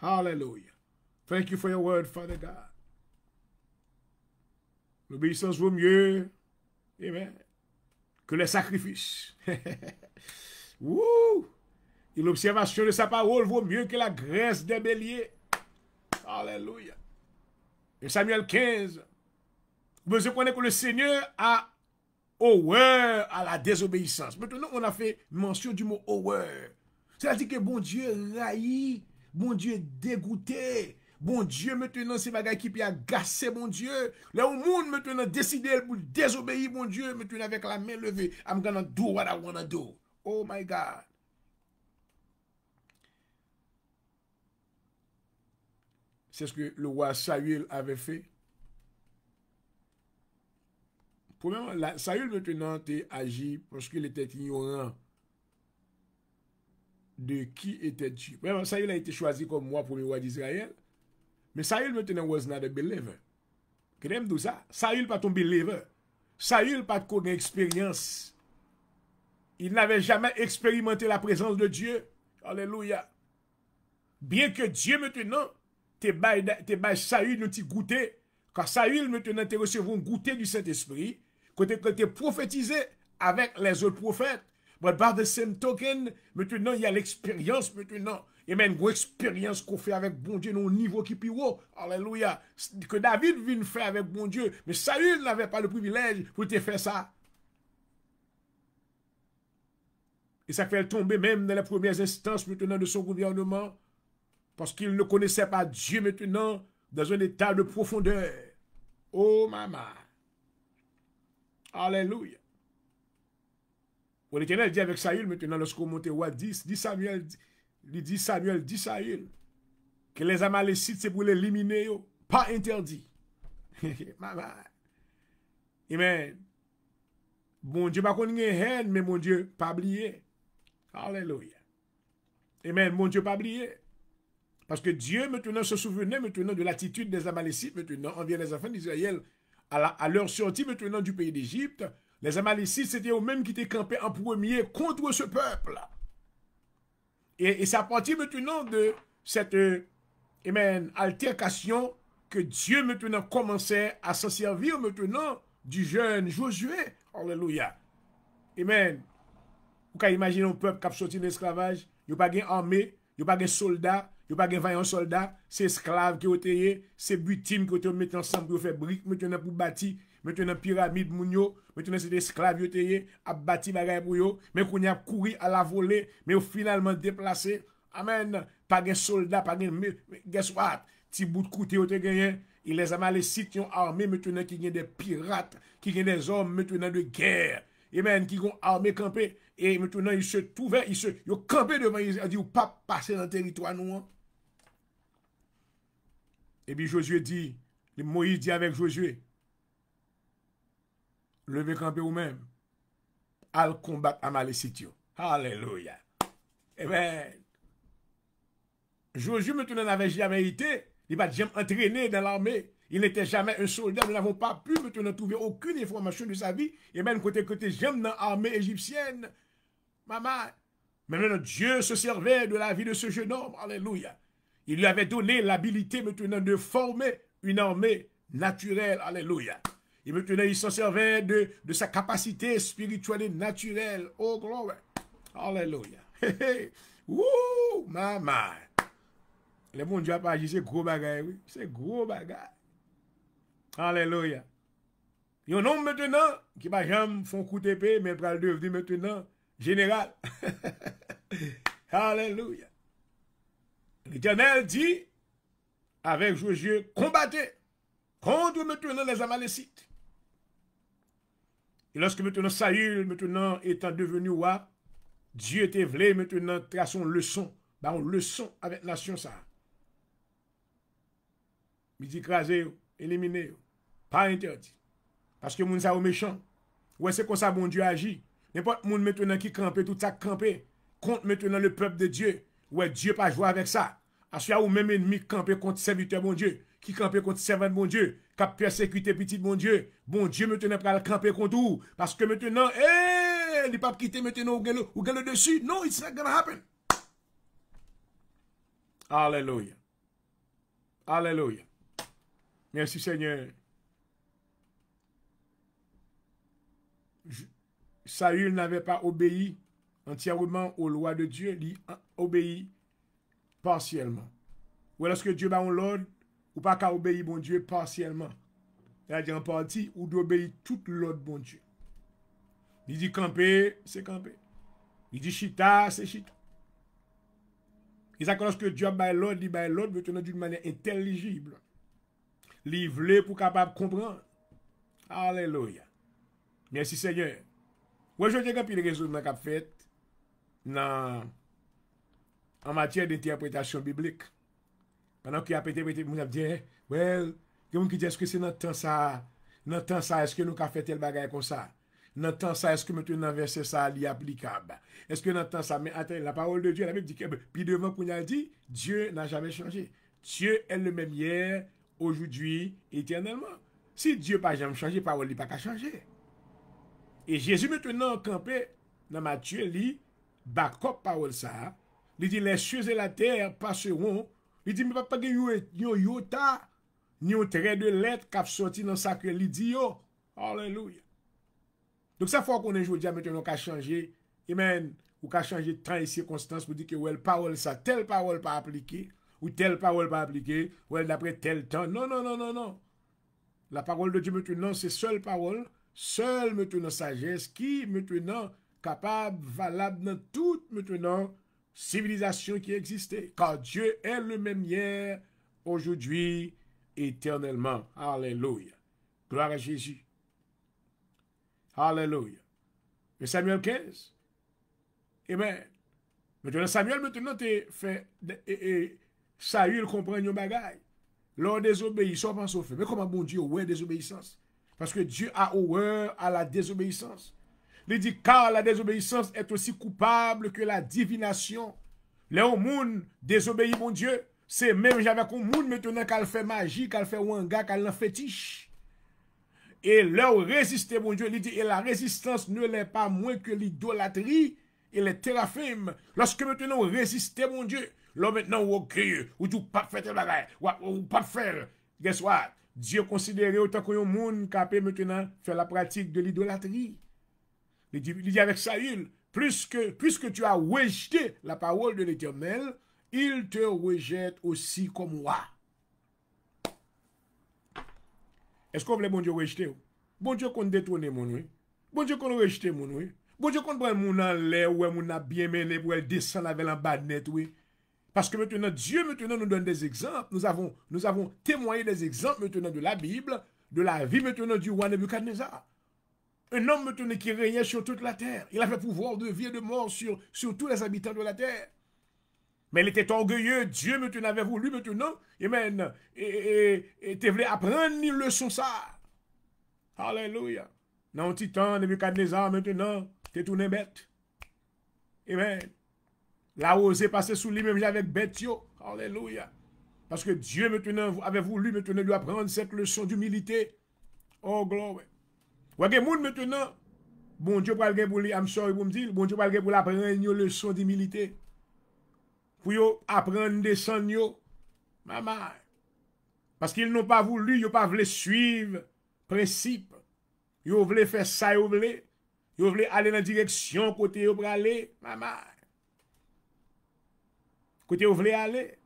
Hallelujah. Thank you for your word, Father God. L'obéissance vaut mieux, amen, que les sacrifices. Wouh! Et l'observation de sa parole vaut mieux que la graisse des béliers. Alléluia. Et Samuel 15, vous connaissez que le Seigneur a horreur à la désobéissance. Maintenant, on a fait mention du mot horreur. C'est-à-dire que bon Dieu raillit, bon Dieu dégoûté. Bon Dieu, maintenant, c'est bagay qui peut agacer, bon Dieu. Là, au monde, maintenant, décider pour désobéir, bon Dieu, maintenant, avec la main levée. I'm gonna do what I wanna do. Oh my God. C'est ce que le roi Saül avait fait. Premièrement, Saül, maintenant, a agi parce qu'il était ignorant de qui était Dieu. Premièrement, Saül a été choisi comme moi premier roi d'Israël. Mais Saül maintenant was not a believer. Qu'est-ce que dit ça? Saül pas ton believer. Saül pas de expérience. Il n'avait jamais expérimenté la présence de Dieu. Alléluia. Bien que Dieu maintenant te baille Saül nous t'y goûter. Car Saül maintenant te recevoir un goûter du Saint-Esprit. Côté que te prophétisé avec les autres prophètes. But by the same token, maintenant il y a l'expérience maintenant. Et même une expérience qu'on fait avec bon Dieu au niveau qui est plus haut. Alléluia. Que David vient faire avec bon Dieu. Mais Saül n'avait pas le privilège pour te faire ça. Et ça fait tomber même dans les premières instances maintenant de son gouvernement. Parce qu'il ne connaissait pas Dieu maintenant dans un état de profondeur. Oh maman. Alléluia. L'Éternel dit avec Saül maintenant lorsqu'on monte roi 10 Samuel dit Saül que les Amalécites c'est pour l'éliminer, pas interdit. Maman. Amen. Bon Dieu pas qu'on ait haine, mais mon Dieu pas oublié. Alléluia. Amen. Mon Dieu pas oublié. Parce que Dieu maintenant se souvenait maintenant de l'attitude des Amalécites maintenant envers les enfants d'Israël à leur sortie maintenant du pays d'Égypte. Les Amalécites, c'était eux-mêmes qui étaient campés en premier contre ce peuple. Et c'est à partir maintenant de cette altercation que Dieu maintenant commençait à s'en servir maintenant du jeune Josué. Alléluia. Amen. Vous pouvez imaginer un peuple qui a sorti de l'esclavage, il n'y a pas d'armée, il n'y a pas de soldats, il n'y a pas de vaillants soldats, c'est esclaves qui ont été, c'est butines qui ont été mis ensemble pour faire briques, maintenant pour bâtir. Maintenant, pyramide, mounio, maintenant, c'est des esclaves, à bâti bagay pour yo, mais qu'on y a couru à la volée, mais finalement déplacé. Amen. Pas de soldats, pas de. Guess what? Ti bout de côté, yote gagné. Et les Amalécites qui ont armé, maintenant, qui ont des pirates, qui ont des hommes, maintenant, de guerre. Amen. Qui ont armé, campé. Et maintenant, ils se trouvaient, ils ont campé devant, ils ont dit, pas passer dans le territoire, nous. Et puis, Josué dit, Moïse dit avec Josué, levez campé ou même, al combattre Amalécite. Alléluia. Amen. Josué maintenant n'avait jamais été, il n'a jamais entraîné dans l'armée, il n'était jamais un soldat, nous n'avons pas pu maintenant trouver aucune information de sa vie, et même côté j'aime dans l'armée égyptienne. Maman, mais maintenant Dieu se servait de la vie de ce jeune homme. Alléluia. Il lui avait donné l'habilité maintenant de former une armée naturelle. Alléluia. Et maintenant, il s'en servait de sa capacité spirituelle et naturelle. Oh, glory. Alléluia. Wouh, maman. Le bon Dieu a pas agi, c'est gros bagay, oui. C'est gros bagay. Alléluia. Il y a un homme maintenant qui va jamais faire un coup d'épée, mais va devenir maintenant général. Alléluia. L'Éternel dit, avec Josué, combattez contre maintenant les Amalécites. Et lorsque maintenant Saül, maintenant étant devenu roi, Dieu était voulu maintenant tracer une leçon, une leçon avec la nation ça. Il dit écraser, éliminer, pas interdit. Parce que moun sa ou méchant. Ouais, c'est comme ça bon Dieu agit. N'importe moun maintenant qui campe, tout ça campe, contre maintenant le peuple de Dieu. Ouais, Dieu pas jouer avec ça. Parce ou même ennemi campe contre serviteur bon Dieu, qui campe contre servant bon Dieu, qui a persécuté petit bon Dieu maintenant pas le camper contre vous. Parce que maintenant, il n'est pas quitter maintenant ou le dessus. Non, it's not gonna happen. Alléluia. Alléluia. Merci Seigneur. Saül n'avait pas obéi entièrement aux lois de Dieu, il obéit partiellement. Ou lorsque Dieu va en l'ordre, ou pas qu'à obéir bon Dieu partiellement. C'est-à-dire en partie, ou d'obéir toute l'ordre bon Dieu. Il dit camper, c'est camper. Il dit chita, c'est chita. Et ça, lorsque Dieu va l'ordre, il va l'ordre d'une manière intelligible. Livré pour capable comprendre. Alléluia. Merci Seigneur. Moi, je dis que le raisonnement qu'a fait en matière d'interprétation biblique. Pendant qu'il a interprété, vous avez dit, well, quelqu'un qui dit, est-ce que c'est notre temps ça, est-ce que nous avons fait tel bagage comme ça? Notre temps ça, est-ce que maintenant verset ça est applicable? Est-ce que notre temps ça, mais attends, la parole de Dieu, la Bible dit que, puis devant qu'on a dit, Dieu n'a jamais changé. Dieu est le même hier, aujourd'hui, éternellement. Si Dieu n'a pas jamais changé, parole n'a pas qu'à changer. Et Jésus maintenant campé dans Matthieu, il backup parole ça. Il dit les cieux et la terre passeront. Il dit mais pas de yota ni un trait de lettre qui a sorti dans ça que il dit yo. Alléluia. Donc ça faut qu'on ait aujourd'hui maintenant qu'a changer. Amen. Ou qu'a changer temps et circonstances pour dire que ouais parole ça telle parole pas appliquée ou telle parole pas appliquée ou d'après tel temps. Non non non non non. La parole de Dieu maintenant c'est seule parole. Seul maintenant sagesse qui maintenant capable, valable dans toute maintenant civilisation qui existait. Car Dieu est le même hier, aujourd'hui, éternellement. Alléluia. Gloire à Jésus. Alléluia. Et Samuel 15. Amen. Maintenant Samuel maintenant te fait Saül comprend un bagage. Lors des obéissances, pas sauf. Mais comment bon Dieu ouais désobéissance? Parce que Dieu a horreur à la désobéissance. Il dit, car la désobéissance est aussi coupable que la divination. Les gens désobéissent mon Dieu. C'est même j'avais un monde maintenant qu'elle fait magie, qu'elle fait wanga, qu'elle en fétiche. Et leur résister mon Dieu, il dit, et la résistance ne l'est pas moins que l'idolâtrie et les téraphim. Lorsque maintenant on résiste mon Dieu, là maintenant on crie, ou tout pas faire tel bagage, ou pas faire. Guess what? Dieu considérait autant qu'un monde capable maintenant faire la pratique de l'idolâtrie. Il dit avec Saül, puisque tu as rejeté la parole de l'Éternel, il te rejette aussi comme moi. Est-ce qu'on voulait bon Dieu rejeter? Bon Dieu qu'on détourne mon oui. Bon Dieu qu'on rejette mon oui. Bon Dieu qu'on prend mon en l'air ou mon a bien mené pour elle descendre avec la bas net oui. Parce que maintenant, Dieu maintenant nous donne des exemples. Nous avons témoigné des exemples maintenant de la Bible, de la vie maintenant du roi Nebuchadnezzar. Un homme maintenant qui régnait sur toute la terre. Il avait pouvoir de vie et de mort sur tous les habitants de la terre. Mais il était orgueilleux. Dieu maintenant avait voulu maintenant, amen, et voulu apprendre une leçon ça. Alléluia. Dans un petit temps, Nebuchadnezzar maintenant, t'es tourné bête. Amen. La osé passer sous lui-même avec bête yo. Alléluia. Parce que Dieu maintenant avait voulu maintenant lui apprendre cette leçon d'humilité. Oh, glory. Ou gen moun maintenant, bon Dieu pral gen pour lui, I'm sorry pour me dire, bon Dieu pral gen pour apprendre une leçon d'humilité. Pour yo apprendre descendre yo. Maman. Parce qu'ils n'ont pas voulu, ils n'ont pas voulu suivre principe Vous voulez faire ça, vous voulez aller dans la direction côté vous voulez aller, maman. Côté vous voulez aller,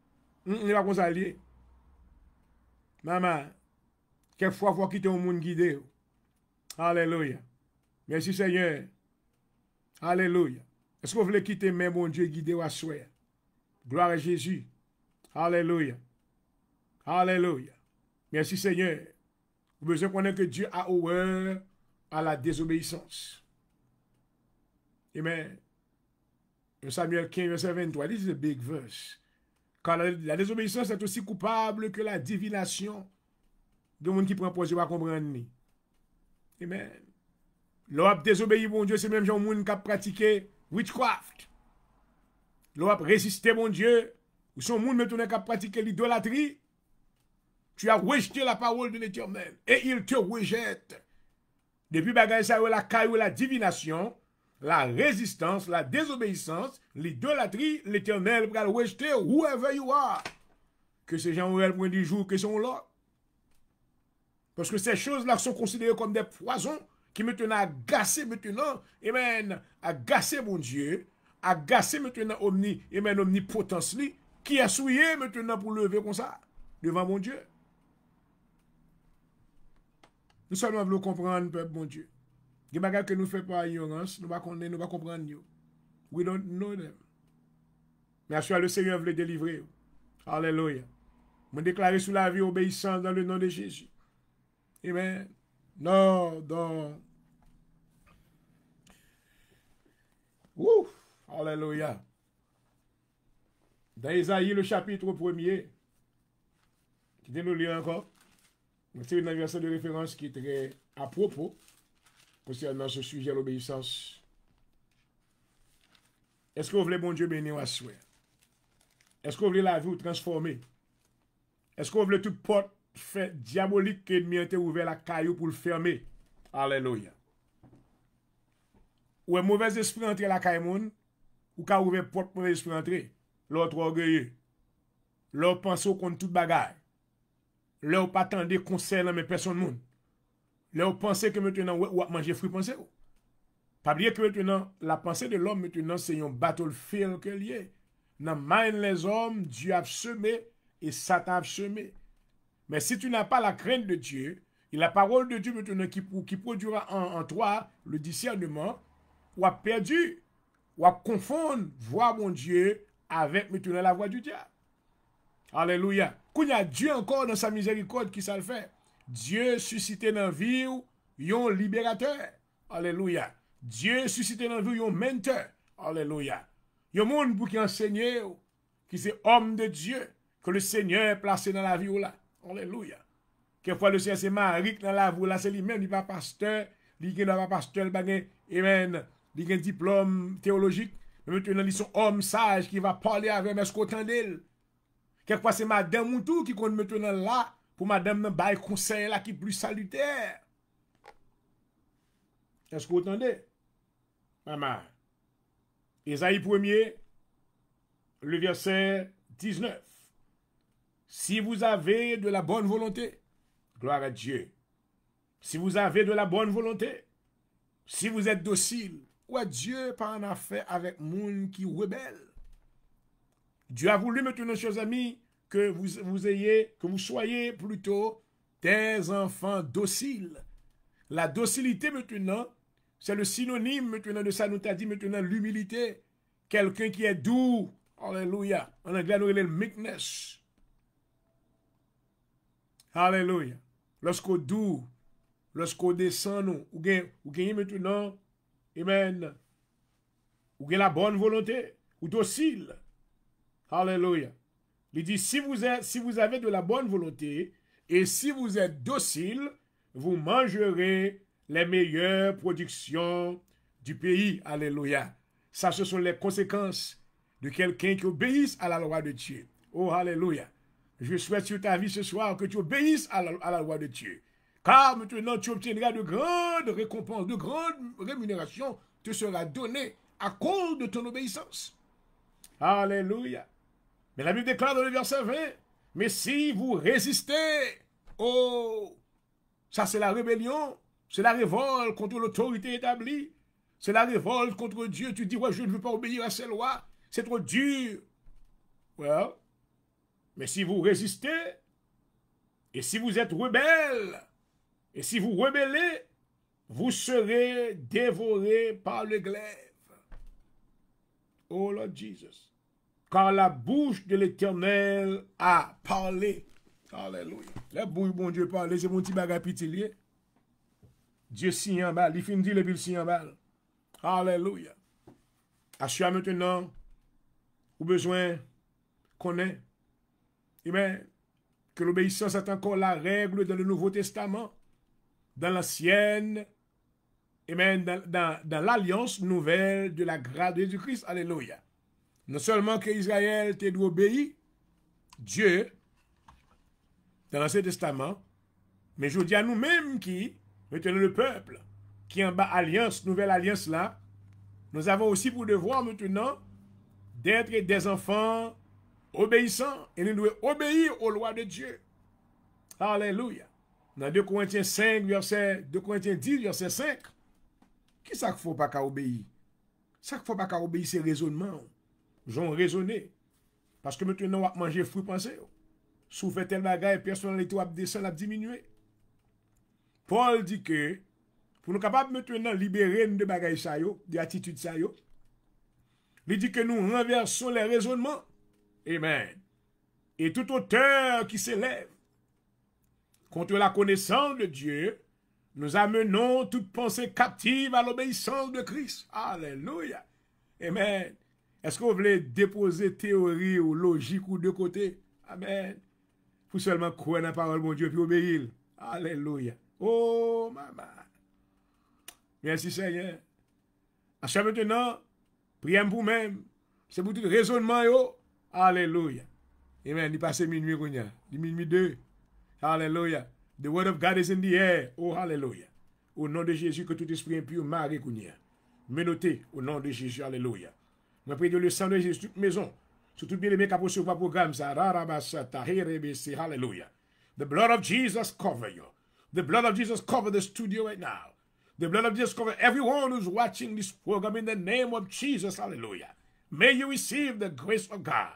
on n'est pas comme ça lié. Maman, quelquefois, il faut quitter un monde guidé. Alléluia. Merci Seigneur. Alléluia. Est-ce que vous voulez quitter même mon Dieu guidé à souhait? Gloire à Jésus. Alléluia. Alléluia. Merci Seigneur. Vous besoin de connaître que Dieu a horreur à la désobéissance. Amen. Samuel 15, verset 23. This is a big verse. Car la désobéissance est aussi coupable que la divination de monde qui prend position à comprendre. Amen. L'op désobéi mon Dieu, c'est même genre monde qui a pratiqué witchcraft. L'op résister mon Dieu, ou son monde maintenant qui a pratiqué l'idolâtrie. Tu as rejeté la parole de l'Éternel et il te rejette. Depuis bagay ça la caillou la divination, la résistance, la désobéissance, l'idolâtrie, l'Éternel va le rejeter whoever you are. Que ces gens auraient le point du jour que sont là. Parce que ces choses-là sont considérées comme des poisons qui maintenant agacent maintenant, amen, agacent mon Dieu, agacent maintenant omnipotence qui a souillé maintenant pour lever comme ça devant mon Dieu. Nous seulement voulons comprendre, peuple, mon Dieu. Les bagages que nous faisons par ignorance, nous ne pouvons pas comprendre. We don't know them. Mais à ce le Seigneur veut les délivrer. Alléluia. Je déclare sous la vie obéissance dans le nom de Jésus. Amen. Non, non. Ouf. Alléluia. Dans Isaïe, le chapitre 1er, qui nous lire encore. C'est une verset de référence qui est très à propos concernant ce sujet de l'obéissance. Est-ce que vous voulez bon Dieu bénir à souhait? Est-ce que vous voulez la vie ou transformer? Est-ce que vous voulez toute porte fait diabolique que l'ennemi a ouvert la caillou pour le fermer? Alléluia. Ou un mauvais esprit entre la caillou, ou qu'a ouvert porte mauvais esprit entrer? L'autre orgueilleux. L'autre pense au contre toute bagaille. Là, vous pas attendre conseil dans mes personnes monde. Là, vous pensez que maintenant, vous manger fruit pensez vous. Pas oublier que maintenant, la pensée de l'homme maintenant, c'est un battlefield que lié. Dans mind les hommes, Dieu a semé et Satan a semé. Mais si tu n'as pas la crainte de Dieu, et la parole de Dieu maintenant qui produira en toi le discernement, ou a perdu, ou a confondre voir mon Dieu avec maintenant la voix du diable. Alléluia. Quand il y a Dieu encore dans sa miséricorde qui ça le fait. Dieu suscité dans la vie un libérateur. Alléluia. Dieu suscité dans la vie un mentor. Alléluia. Il y a un monde pour qui enseigne, qui c'est homme de Dieu, que le Seigneur a placé dans la vie là. Alléluia. Quelquefois le Seigneur c'est Marie dans la vie là, c'est lui-même, il n'est pas pasteur, il n'est pas pasteur, il a un diplôme théologique. Mais maintenant, ils sont hommes sages qui va parler avec est-ce qu'on entend d'elle. Quelquefois, c'est madame Moutou qui compte maintenant là pour madame nan bail conseil là qui est plus salutaire. Est-ce que vous entendez? Maman. Isaïe 1er, le verset 19. Si vous avez de la bonne volonté, gloire à Dieu. Si vous avez de la bonne volonté, si vous êtes docile, ouais, Dieu pas en affaire avec monde qui rebelle. Dieu a voulu maintenant, chers amis, que vous soyez plutôt des enfants dociles. La docilité maintenant, c'est le synonyme maintenant de ça, nous t'a dit maintenant l'humilité. Quelqu'un qui est doux. Alléluia. En anglais, nous le meekness. Alléluia. Lorsqu'on doux, lorsqu'on descend, nous, ou gagnez maintenant, amen, ou gagnez la bonne volonté, ou docile. Alléluia. Il dit, si vous avez de la bonne volonté et si vous êtes docile, vous mangerez les meilleures productions du pays. Alléluia. Ça, ce sont les conséquences de quelqu'un qui obéisse à la loi de Dieu. Oh, alléluia. Je souhaite sur ta vie ce soir que tu obéisses à la loi de Dieu. Car maintenant, tu obtiendras de grandes récompenses, de grandes rémunérations te sera donnée à cause de ton obéissance. Alléluia. Mais la Bible déclare dans le verset 20, mais si vous résistez, oh, ça c'est la rébellion, C'est la révolte contre l'autorité établie. C'est la révolte contre Dieu. Tu dis, ouais, je ne veux pas obéir à ces lois. C'est trop dur. Well, mais si vous résistez, et si vous êtes rebelle, et si vous rebellez, vous serez dévorés par le glaive. Oh Lord Jesus. Car la bouche de l'Éternel a parlé. Alléluia. La bouche, bon Dieu, parle, c'est mon petit bagage pitilier. Dieu signe en balle, il finit de dire le signe en balle. Alléluia. Assure maintenant, au besoin qu'on ait. Amen. Que l'obéissance est encore la règle dans le Nouveau Testament, dans l'Ancienne, amen, dans l'alliance nouvelle de la grâce de Jésus-Christ. Alléluia. Non seulement que Israël t'a dû obéir, Dieu, dans l'Ancien Testament, mais je dis à nous-mêmes qui, maintenant le peuple, qui en bas alliance, nouvelle alliance là, nous avons aussi pour devoir maintenant d'être des enfants obéissants et nous devons obéir aux lois de Dieu. Alléluia. Dans 2 Corinthiens 5, verset 2 Corinthiens 10, verset 5, qui ça qu'il ne faut pas qu'à obéir? Ça qu'il ne faut pas qu'à obéir, c'est raisonnement. J'en raisonné. Parce que maintenant, on va manger fruit pensé. Si vous faites tel bagage, personnalité va descendre, va diminuer. Paul dit que, pour nous capables maintenant libérer de bagages ça yo, de attitudes ça yo, il dit que nous renversons les raisonnements. Amen. Et tout auteur qui s'élève contre la connaissance de Dieu, nous amenons toute pensée captive à l'obéissance de Christ. Alléluia. Amen. Est-ce que vous voulez déposer théorie ou logique ou de côté? Amen. Faut seulement croire dans la parole de mon Dieu puis obéir. Alléluia. Oh, maman. Merci Seigneur. À chaque maintenant, priez pour vous-même. C'est pour tout raisonnement. Yo. Alléluia. Amen. Il passe minuit. Il minuit 2. Alléluia. The word of God is in the air. Oh, hallelujah. Au nom de Jésus, que tout esprit impur marie Kounia. Menotez au nom de Jésus. Alléluia. Je prie de le sang de Jésus, toute maison. Sur tout bien aimé qui a reçu le programme. Hallelujah. The blood of Jesus cover you. The blood of Jesus cover the studio right now. The blood of Jesus cover everyone who's watching this program in the name of Jesus. Hallelujah. May you receive the grace of God.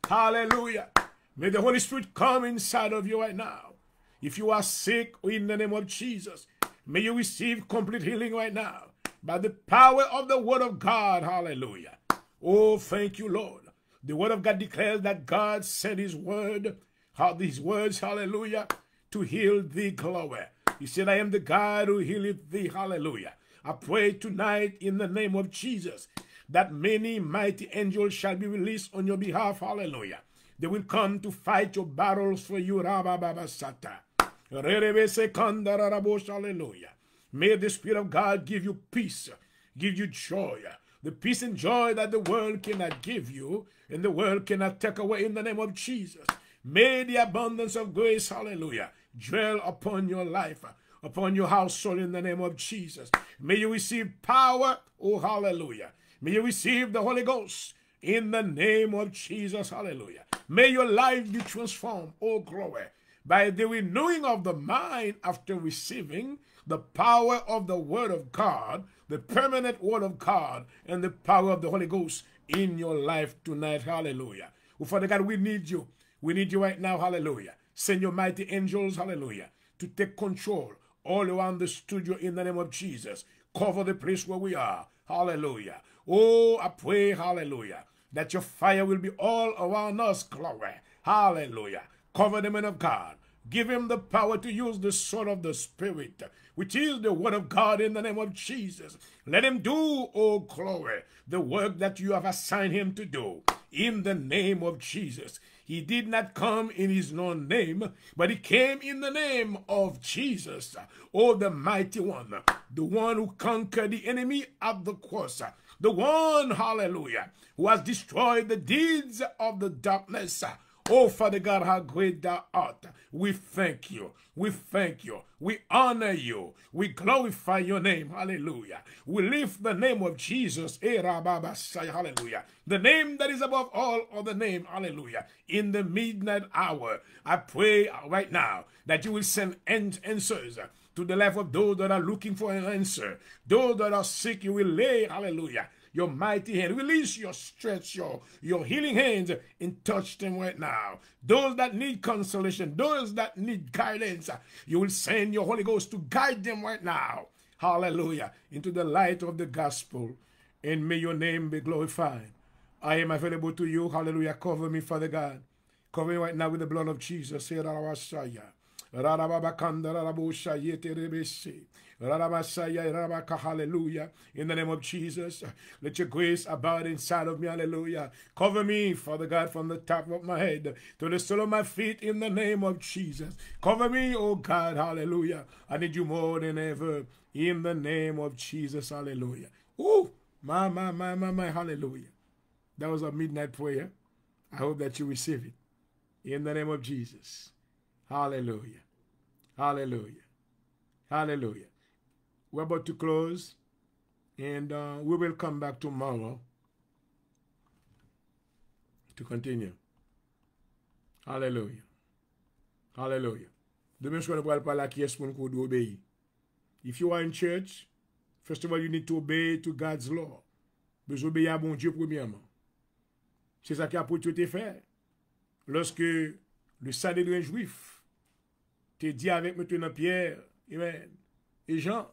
Hallelujah. May the Holy Spirit come inside of you right now. If you are sick, in the name of Jesus, may you receive complete healing right now by the power of the word of God. Hallelujah. Oh, thank you, Lord. The word of God declares that God sent his word, these words, hallelujah, to heal thee, glory. He said, I am the God who healeth thee, hallelujah. I pray tonight in the name of Jesus that many mighty angels shall be released on your behalf, hallelujah. They will come to fight your battles for you, Rabababasata. Hallelujah. May the Spirit of God give you peace, give you joy, the peace and joy that the world cannot give you and the world cannot take away in the name of Jesus. May the abundance of grace, hallelujah, dwell upon your life, upon your household in the name of Jesus. May you receive power, oh hallelujah. May you receive the Holy Ghost in the name of Jesus, hallelujah. May your life be transformed, oh glory, by the renewing of the mind after receiving the power of the word of God, the permanent word of God, and the power of the Holy Ghost in your life tonight. Hallelujah. Oh, Father God, we need you. We need you right now. Hallelujah. Send your mighty angels, hallelujah, to take control all around the studio in the name of Jesus. Cover the place where we are. Hallelujah. Oh, I pray, hallelujah, that your fire will be all around us. Glory. Hallelujah. Cover the man of God. Give him the power to use the sword of the Spirit, which is the word of God in the name of Jesus. Let him do, oh glory, the work that you have assigned him to do in the name of Jesus. He did not come in his own name, but he came in the name of Jesus, oh the mighty one, the one who conquered the enemy at the cross, the one, hallelujah, who has destroyed the deeds of the darkness. Oh, Father God, how great thou art. We thank you. We thank you. We honor you. We glorify your name. Hallelujah. We lift the name of Jesus. Hallelujah. The name that is above all other name. Hallelujah. In the midnight hour, I pray right now that you will send answers to to the life of those that are looking for an answer. Those that are sick, you will lay, hallelujah, your mighty hand. Release your stretch, your healing hands and touch them right now. Those that need consolation, those that need guidance, you will send your Holy Ghost to guide them right now. Hallelujah. Into the light of the gospel. And may your name be glorified. I am available to you. Hallelujah. Cover me, Father God. Cover me right now with the blood of Jesus. Hallelujah. In the name of Jesus, let your grace abide inside of me. Hallelujah. Cover me, Father God, from the top of my head to the sole of my feet in the name of Jesus. Cover me, oh God. Hallelujah. I need you more than ever in the name of Jesus. Hallelujah. Ooh, my, hallelujah. That was a midnight prayer. I hope that you receive it. In the name of Jesus. Hallelujah. Hallelujah. Hallelujah. We're about to close. And we will come back tomorrow to continue. Hallelujah. Hallelujah. Demain soir, nous allons parler à qui est-ce qu'on doit obéir. If you are in church, first of all, you need to obey to God's law. Vous obéir à bon Dieu premièrement. C'est ça qui a pour tout été fait. Lorsque le Sanhédrin juif te dit avec maintenant Pierre, amen, et Jean,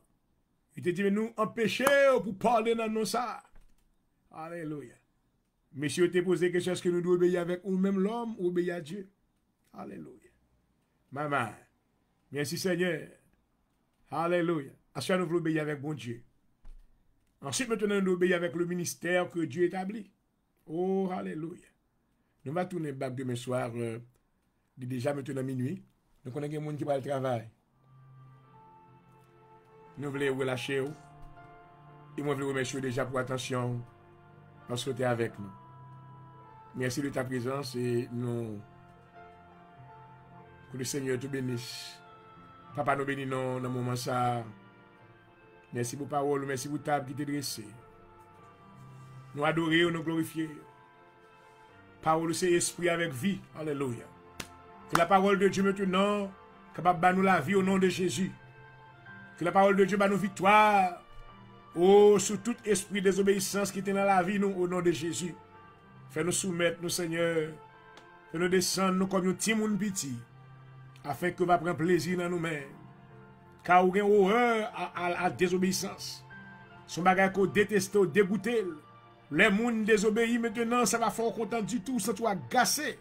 il te dit, mais nous empêcher pour parler dans nos ça. Alléluia. Monsieur te posé quelque chose que nous devons obéir avec ou même l'homme ou obéir à Dieu. Alléluia. Maman, merci Seigneur. Alléluia. Ensuite, nous voulons obéir avec bon Dieu. Ensuite, maintenant, nous devons obéir avec le ministère que Dieu établit. Oh, alléluia. Nous allons tourner back demain soir, déjà maintenant minuit. Donc, on a des gens qui vont le travail. Nous voulons relâcher. Et moi, je vous remercie déjà pour l'attention parce que tu es avec nous. Merci de ta présence et nous. Que le Seigneur te bénisse. Papa nous bénit dans le moment ça. Merci pour parole, merci pour table qui t'est dressée. Nous adorer, nous glorifier. Parole c'est esprit avec vie. Alléluia. Que la parole de Dieu maintenant capable de nous la vie au nom de Jésus. Que la parole de Dieu bat nous victoire. Oh, sur tout esprit de désobéissance qui est dans la vie, nous, au nom de Jésus. Fais-nous soumettre, nous, Seigneur. Fais-nous descendre, nous, comme nous, timoun piti. Afin que va prendre plaisir dans nous-mêmes. Car nous avons horreur à la désobéissance. Son bagage qu'on déteste, dégoûté. Les gens désobéissent maintenant, ça va faire content du tout, ça va gasser.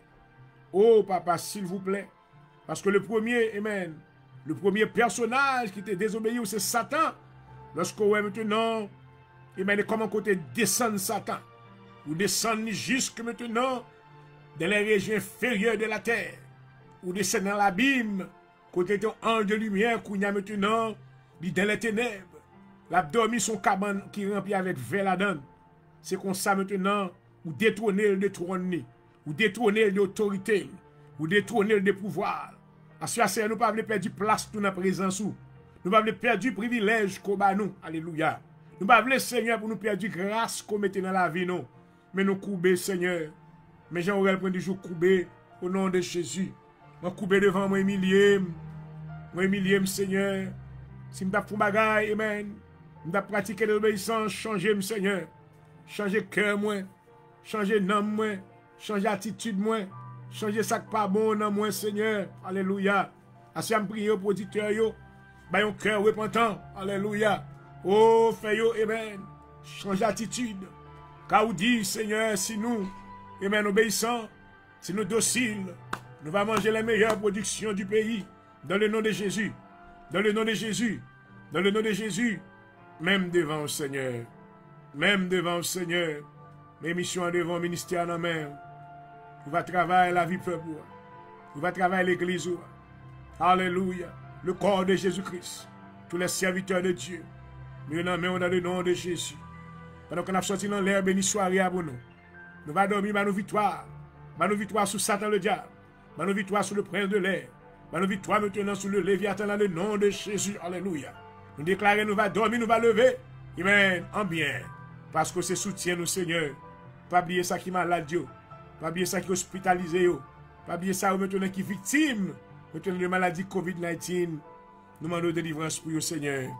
Oh, papa, s'il vous plaît. Parce que le premier, amen, le premier personnage qui était désobéi, c'est Satan. Lorsque vous maintenant, amen, comment côté descendre Satan. Ou descendre jusque maintenant dans les régions inférieures de la terre. Ou descendre dans l'abîme, côté ton ange de lumière, qu'on y a maintenant, dans les ténèbres. L'abdomen, son cabane qui remplit avec verre la donne. C'est comme ça maintenant, ou détrôner le trône, ou détrôner l'autorité, ou détrôner le pouvoir. Parce que nous ne pouvons pas perdre place dans la présence. Nous ne pouvons pas perdre privilège qu'on a nous. Alléluia. Nous ne pouvons pas, Seigneur, pour nous perdre grâce qu'on mette dans la vie. Non. Mais nous couper, Seigneur. Mais Jean-Aurel prend du jour couper au nom de Jésus. Moi couper devant moi, millième, Seigneur. Si je fais bagaille, amen. Je pratiquer l'obéissance, changer, Seigneur. Changer cœur, moi. Changer nom, moi. Changer attitude, moi. Changer ça qui pas bon dans moi, Seigneur. Alléluia. Assez à me prier pour auditeur, yo. Bah, un cœur repentant. Alléluia. Oh, fais yo, amen. Changer attitude. Car vous dit, Seigneur, si nous, amen, obéissants, si nous dociles, nous allons manger les meilleures productions du pays. Dans le nom de Jésus. Dans le nom de Jésus. Dans le nom de Jésus. Même devant le Seigneur. Même devant le Seigneur. Mes missions devant le ministère en main. Vous va travailler la vie peuple. Vous va travailler l'église. Alléluia. Le corps de Jésus-Christ. Tous les serviteurs de Dieu. Nous en main dans le nom de Jésus. Pendant qu'on a sorti dans l'air, béni soirée à nous. Nous va dormir dans nos victoires. Dans nos victoires sous Satan le diable. Dans nos victoires sous le prince de l'air. Dans nos victoires maintenant sous le Léviathan dans le nom de Jésus. Alléluia. Nous déclarons, nous va dormir, nous va lever. Amen. En bien. Parce que c'est soutien nous, Seigneur. Pas oublier ça qui est malade, Dieu. Pas oublier ça qui est hospitalisé. Pas oublier ça maintenant qui est victime. Maintenant de maladie COVID-19. Nous demandons délivrance pour vous, Seigneur.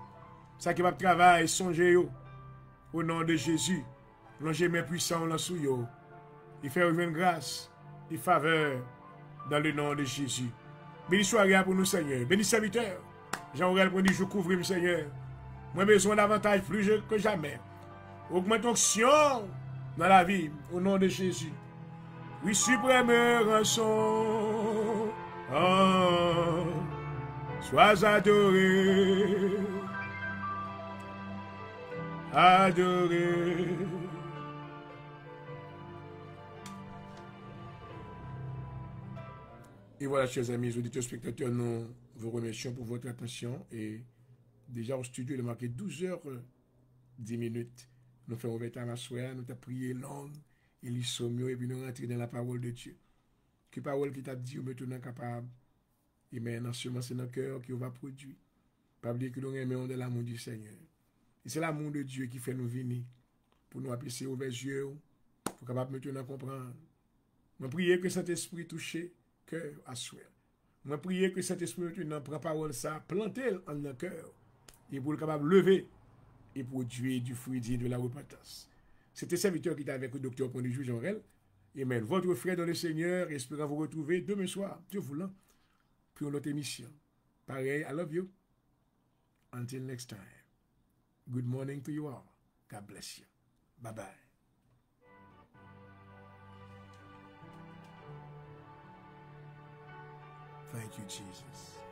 Ça qui va travailler, songez au nom de Jésus. Plongez mes puissants dans sous vous. Il fait une grâce, une faveur dans le nom de Jésus. Béni soirée pour nous, Seigneur. Béni serviteur. Jean-Aurel pour nous, je couvre, Seigneur. Moi, besoin davantage plus que jamais. Augmente l'onction dans la vie, au nom de Jésus. Oui, suprême rançon. Oh, sois adoré. Adoré. Et voilà, chers amis, auditeurs, spectateurs, nous vous remercions pour votre attention. Et déjà au studio, il a marqué 12h10. Nous faisons ouvert à la soirée, nous avons prié long, et nous sommes et puis nous rentrons dans la parole de Dieu. Que parole qui t'a dit, maintenant capable. Et maintenant, seulement c'est notre cœur qui va produire. Pas oublier que nous aimons de l'amour du Seigneur. Et c'est l'amour de Dieu qui fait nous venir. Pour nous appeler ouvert les yeux, pour capable maintenant comprendre. Je prie que cet esprit touche cœur à souhait. Je prie que cet esprit maintenant prend parole ça, plantez en notre cœur. Et pour le capable lever et produire du fruit digne de la repentance. C'était serviteur qui était avec le docteur Point de vue Jean-Aurel. Amen. Votre frère dans le Seigneur, espérant vous retrouver demain soir, Dieu voulant, pour notre émission. Pareil, I love you. Until next time. Good morning to you all. God bless you. Bye-bye. Thank you, Jesus.